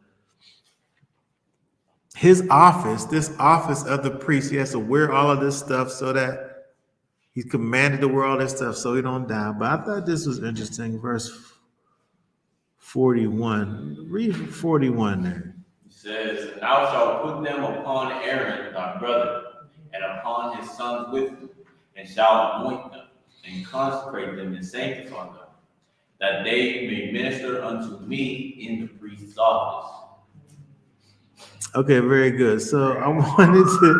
his office, this office of the priest, he has to wear all of this stuff so that he's commanded to wear all this stuff so he don't die. But I thought this was interesting. Verse 41. Read 41 there. It says, "And thou shalt put them upon Aaron thy brother, and upon his sons with him, and shalt anoint them, and consecrate them, and sanctify them, that they may minister unto me in the priest's office." Okay, very good. So I wanted to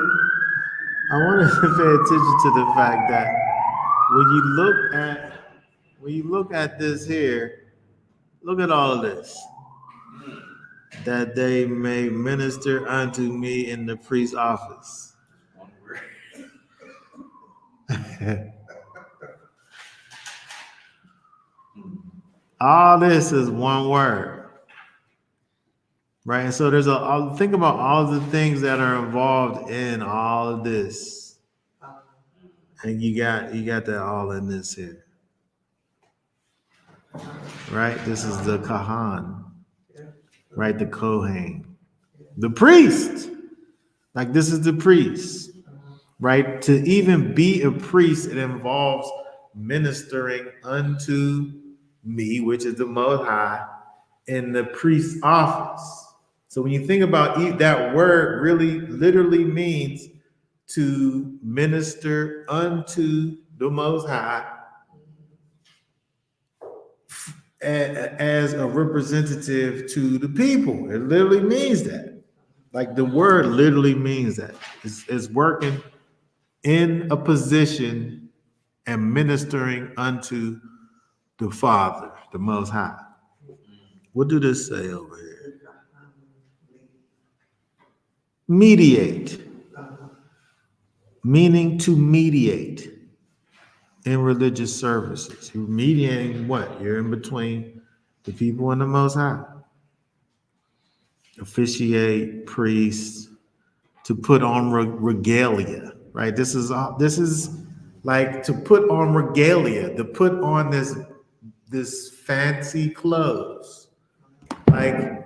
pay attention to the fact that when you look at this here, look at all of this. That they may minister unto me in the priest's office. One word. All this is one word. Right? And so think about all the things that are involved in all of this. And you got that all in this here. right? This is the Kahan, right? The Kohen, the priest. Like this is the priest, right? To even be a priest, it involves ministering unto me, which is the Most High, in the priest's office. So when you think about that word, really literally means to minister unto the Most High as a representative to the people. It literally means that. Like the word literally means that. It's working in a position and ministering unto the Father, the Most High. What do this say over here? Mediate, meaning to mediate in religious services. You're mediating what? You're in between the people and the Most High. Officiate, priest, to put on regalia, right? This is like to put on regalia, to put on this fancy clothes. Like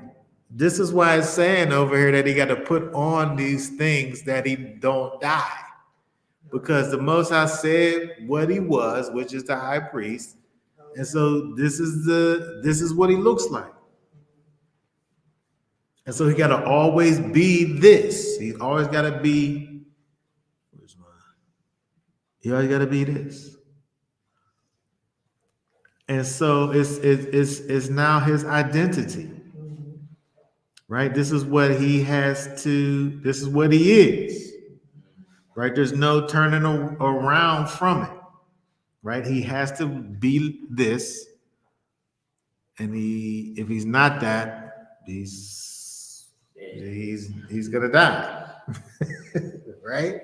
this is why it's saying over here that he got to put on these things that he don't die. Because the Most High said what he was, which is the high priest. And so this is what he looks like. And so he got to always be this. He always got to be, where's mine? He always got to be this. And so it's now his identity, right? This is what he has to, this is what he is, right? There's no turning around from it, right? He has to be this. And if he's not that, he's gonna die. Right?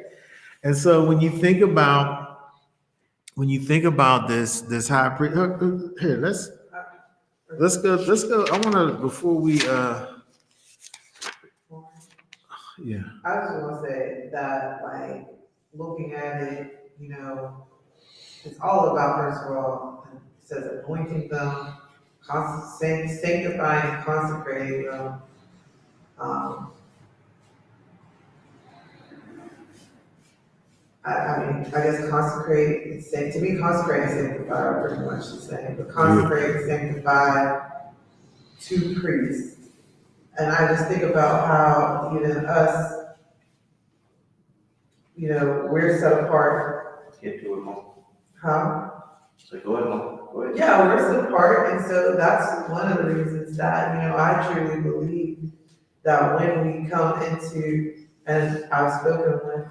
And so when you think about this high priest, here, let's go. I wanna before we yeah. I just want to say that, like, looking at it, it's all about, first of all, it says anointing them, sanctifying and consecrating them. I guess consecrate, to me, consecrate and sanctify are pretty much the same, but consecrate and sanctify to priests. And I just think about how, even us, we're set apart. Get to it more. Huh? So go ahead, Mom. Go ahead. Yeah, we're set apart, and so that's one of the reasons that, I truly believe that when we come into, and I've spoken with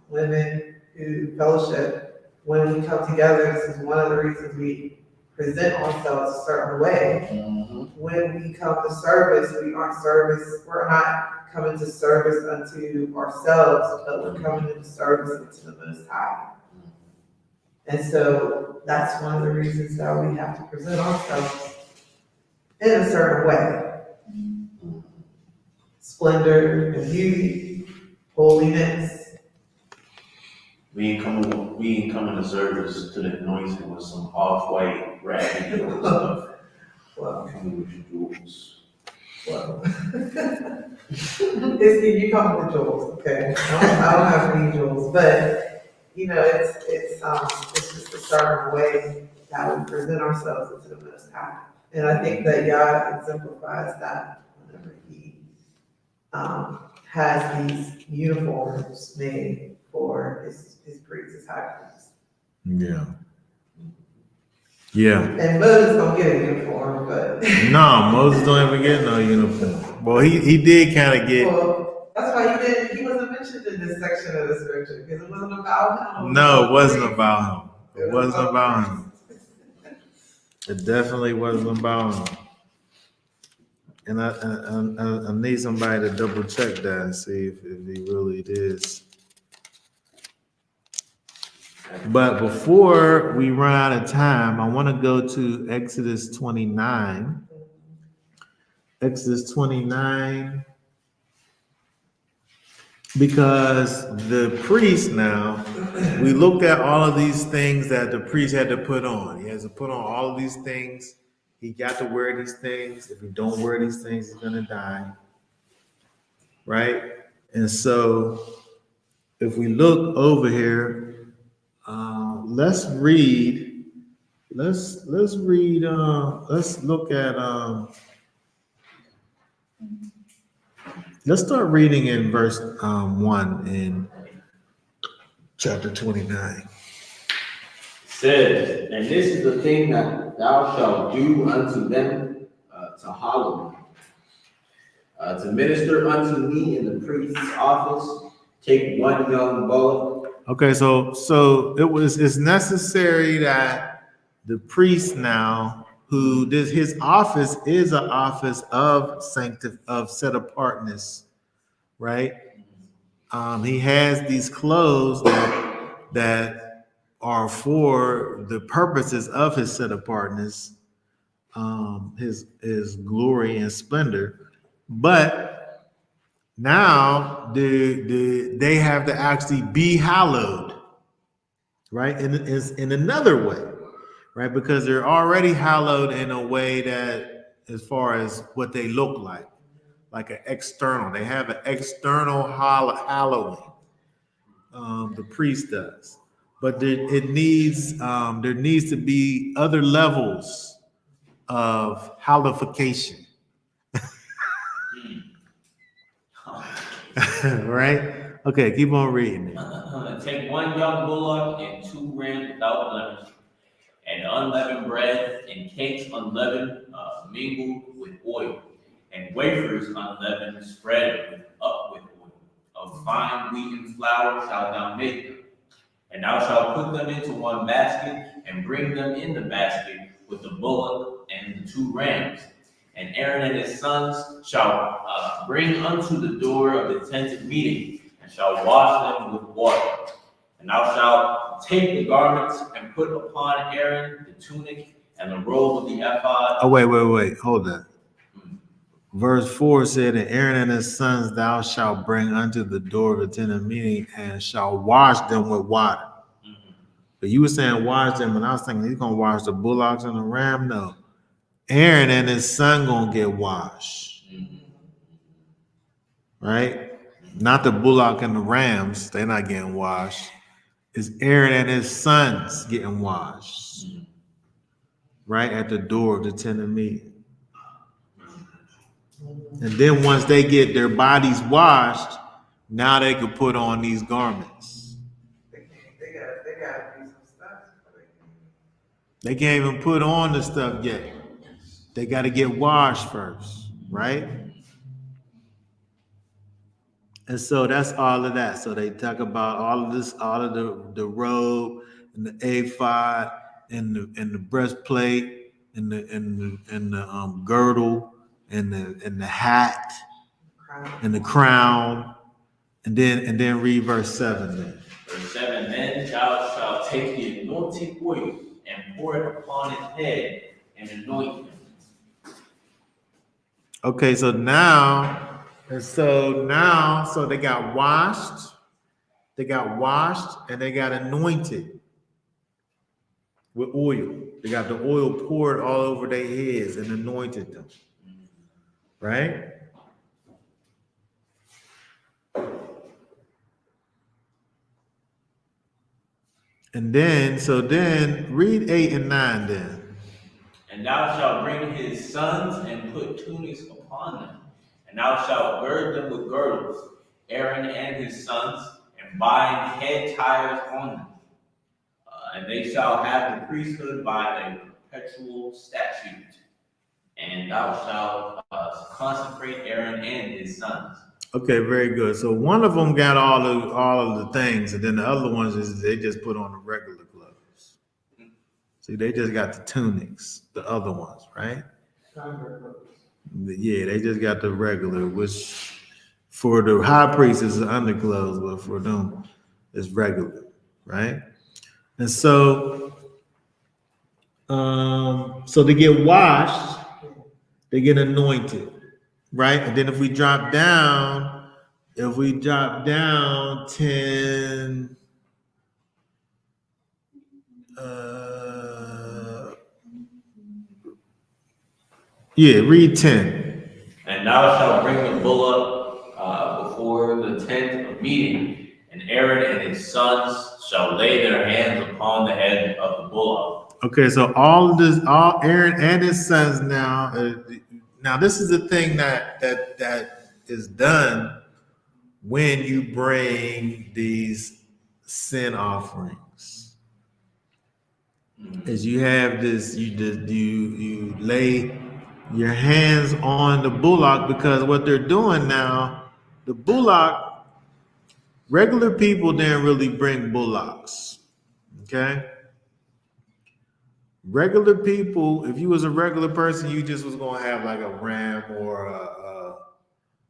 women who fellowship, when we come together, this is one of the reasons we present ourselves a certain way. Mm-hmm. When we come to service, we're not coming to service unto ourselves, but we're coming into service unto the Most High. And so that's one of the reasons that we have to present ourselves in a certain way. Splendor and beauty, holiness. We ain't coming to service to the anointing with some off-white raggedy stuff. Well, Coming with your jewels. well. You come with jewels, okay? I don't have any jewels, but it's just a certain way that we present ourselves into the Most High. And I think that Yah exemplifies that whenever he has these uniforms made for his priests, his high priests. Yeah. Yeah. And Moses don't get a uniform, but No, Moses don't ever get no uniform. Well, he did kind of get. well, that's why he wasn't mentioned in this section of the scripture, because it wasn't about him. No, it wasn't about him. It wasn't about him. It definitely wasn't about him. And I need somebody to double check that and see if he really is. But before we run out of time, I want to go to Exodus 29. Exodus 29. Because the priest now, we looked at all of these things that the priest had to put on. He has to put on all of these things. He got to wear these things. If he don't wear these things, he's gonna die. Right? And so if we look over here, let's read. Let's read. Let's look at. Let's start reading in verse 1 in chapter 29. Says, and this is the thing that thou shalt do unto them to hallow me, to minister unto me in the priest's office. Take one young bullock. Okay, so it's necessary that the priest now, who this his office is an office of set apartness, right? He has these clothes that are for the purposes of his set apartness, his glory and splendor, but now they have to actually be hallowed, right? In another way, right? Because they're already hallowed in a way that, as far as what they look like an external, they have an external hallowing. The priest does, but there needs to be other levels of hallowification. Right? Okay, keep on reading. Take one young bullock and 2 rams without blemish, and unleavened bread and cakes unleavened, mingled with oil, and wafers unleavened spread with oil. Of fine wheaten flour shalt thou make them, and thou shalt put them into one basket, and bring them in the basket with the bullock and the 2 rams. And Aaron and his sons shall bring unto the door of the tent of meeting, and shall wash them with water. And thou shalt take the garments and put upon Aaron the tunic and the robe of the ephod. Oh, wait, hold that. Verse 4 said, and Aaron and his sons thou shalt bring unto the door of the tent of meeting, and shall wash them with water. Mm-hmm. But you were saying wash them, and I was thinking he's gonna wash the bullocks and the ram. No, Aaron and his son gonna get washed, right? Not the bullock and the rams; they're not getting washed. It's Aaron and his sons getting washed, right at the door of the tent of meeting. And then once they get their bodies washed, now they can put on these garments. They gotta do some stuff. They can't even put on the stuff yet. They got to get washed first, right? And so that's all of that. So they talk about all of this, all of the robe and the ephod and the breastplate and the girdle and the hat and the crown, and then read verse 7 then. Verse 7, then thou shalt take the anointing oil and pour it upon his head and anoint him. Okay, so they got washed, and they got anointed with oil. They got the oil poured all over their heads and anointed them, right? And then read 8 and 9 then. And thou shalt bring his sons and put tunics upon them, and thou shalt gird them with girdles, Aaron and his sons, and bind head tires on them. And they shall have the priesthood by a perpetual statute. And thou shalt consecrate Aaron and his sons. Okay, very good. So one of them got all of the things, and then the other ones they just put on the regular clothes. See, they just got the tunics, the other ones, right? Yeah, they just got the regular, which for the high priest is underclothes, but for them it's regular, right? And so they get washed, they get anointed, right? And then if we drop down if we drop down 10, read 10. And thou shalt bring the bull up before the tent of meeting, and Aaron and his sons shall lay their hands upon the head of the bullock. Okay, so all Aaron and his sons now. Now this is the thing that is done when you bring these sin offerings. Is you have this, you lay your hands on the bullock, because what they're doing now, the bullock, regular people didn't really bring bullocks. Okay. Regular people, if you was a regular person, you just was gonna have like a ram or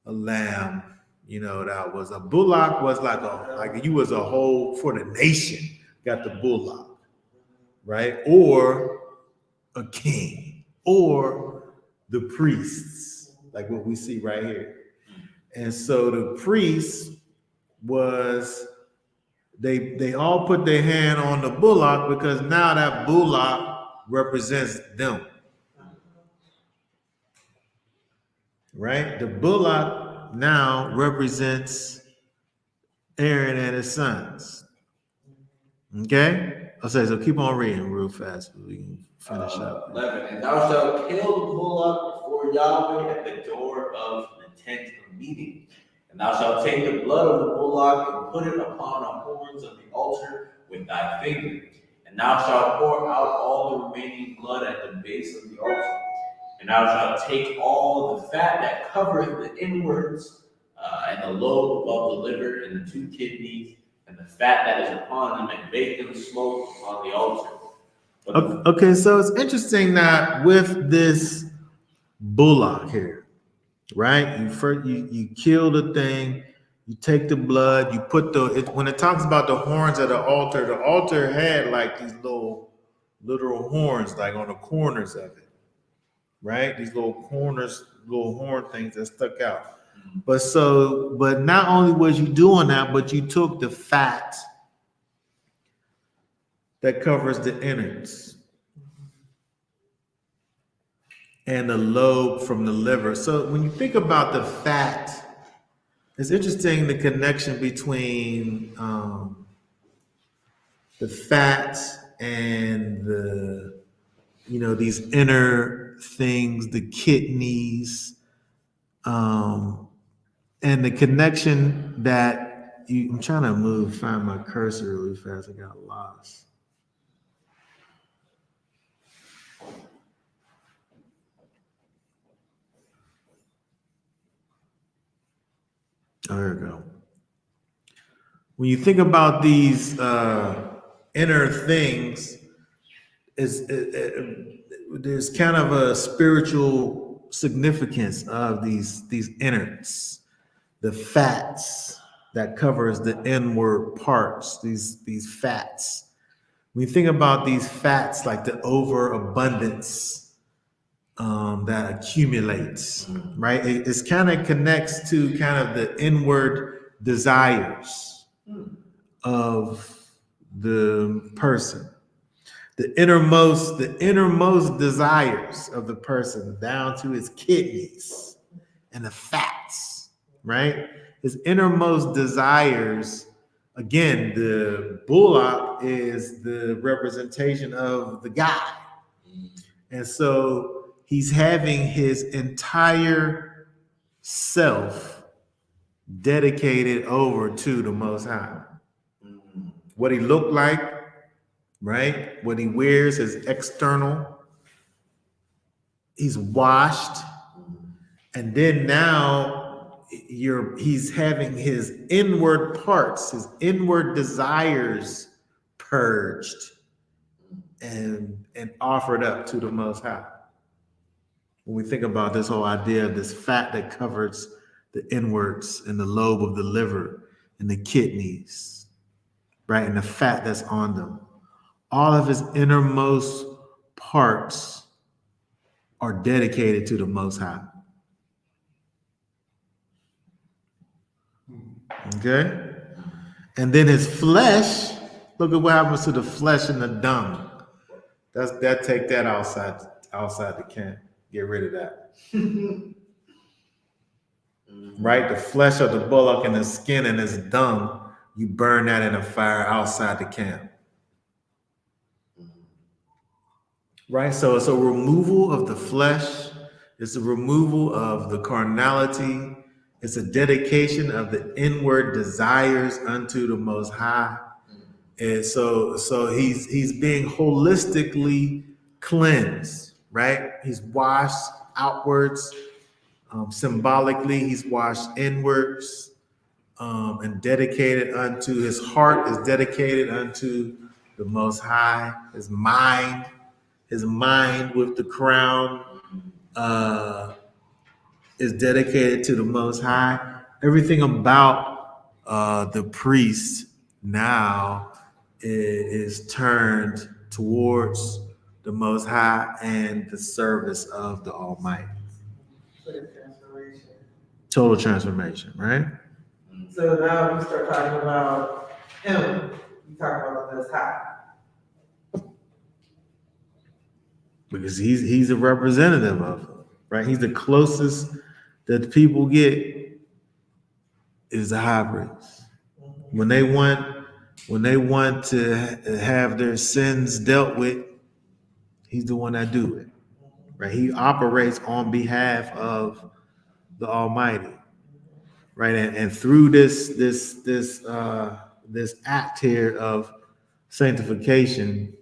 a lamb. You know, that was a bullock was like you was a whole for the nation. Got the bullock, right? Or a king, or the priests, like what we see right here. And so the priests was they all put their hand on the bullock, because now that bullock represents them, right? The bullock now represents Aaron and his sons. Okay, I'll say so. Keep on reading real fast so we can finish up. 11. And thou shalt kill the bullock before Yahweh at the door of the tent of meeting. And thou shalt take the blood of the bullock and put it upon the horns of the altar with thy finger. And thou shalt pour out all the remaining blood at the base of the altar. And thou shalt take all the fat that covereth the inwards, and the lobe above the liver, and the 2 kidneys, and the fat that is upon them, and bake them smoke on the altar. Okay, so it's interesting that with this bullock here, right? You kill the thing, you take the blood, you put when it talks about the horns of the altar had like these literal horns, like on the corners of it, right? These little horn things that stuck out. But not only was you doing that, but you took the fat that covers the innards and the lobe from the liver. So when you think about the fat, it's interesting the connection between the fat and these inner things, the kidneys, and the connection that I'm trying to find my cursor really fast. I got lost. Oh, there we go. When you think about these inner things, there's kind of a spiritual significance of these innards, the fats that covers the inward parts, these fats. When you think about these fats, like the overabundance that accumulates, right? It kind of connects to kind of the inward desires of the person, the innermost desires of the person, down to his kidneys and the fats, right? His innermost desires. Again, the bullock is the representation of the guy. And so he's having his entire self dedicated over to the Most High. What he looked like, right? What he wears is external. He's washed. And then now he's having his inward parts, his inward desires purged and offered up to the Most High. When we think about this whole idea of this fat that covers the inwards and the lobe of the liver and the kidneys, right? And the fat that's on them. All of his innermost parts are dedicated to the Most High. Okay? And then his flesh, look at what happens to the flesh and the dung. Take that outside the camp. Get rid of that. Right? The flesh of the bullock and the skin and his dung, you burn that in a fire outside the camp. Right? So it's a removal of the flesh, it's a removal of the carnality, it's a dedication of the inward desires unto the Most High. And so he's being holistically cleansed, right? He's washed outwards, symbolically, he's washed inwards, and dedicated unto his heart is dedicated unto the Most High. His mind with the crown is dedicated to the Most High. Everything about the priest now is turned towards the Most High and the service of the Almighty. Total transformation, right? So now we start talking about him. We talk about the Most High. Because he's a representative of him, right? He's the closest that the people get is the high priest. When they want to have their sins dealt with, he's the one that do it, right? He operates on behalf of the Almighty, right? And through this act here of sanctification,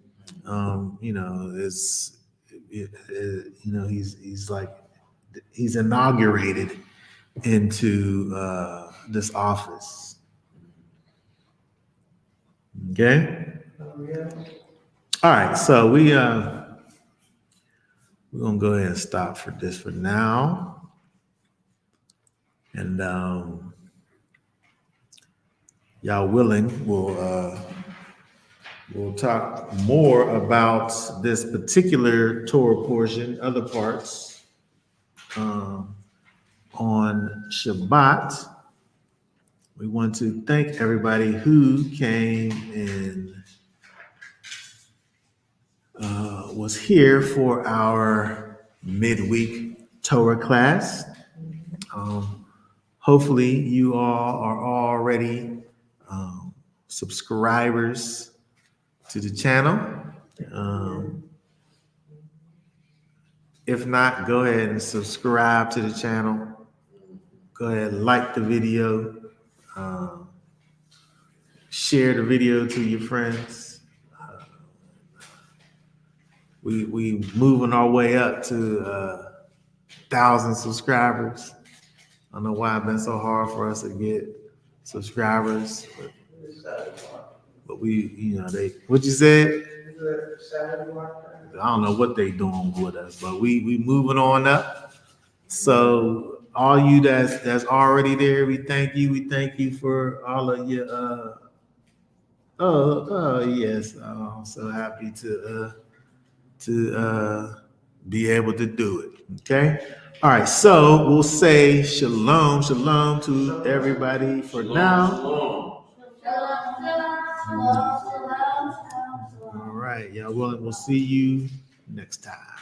he's inaugurated into this office. Okay. All right. So we're gonna go ahead and stop for this for now, and y'all willing, we'll talk more about this particular Torah portion, other parts, on Shabbat. We want to thank everybody who came and was here for our midweek Torah class. Hopefully you all are already subscribers to the channel. If not, go ahead and subscribe to the channel. Go ahead and like the video. Share the video to your friends. We moving our way up to 1,000 subscribers. I don't know why it's been so hard for us to get subscribers, but we, what you said? I don't know what they doing with us, but we moving on up. So all you that's already there, we thank you. We thank you for all of your. Yes, I'm so happy to be able to do it. Okay. All right. So we'll say shalom to everybody for now. All right, y'all. We'll see you next time.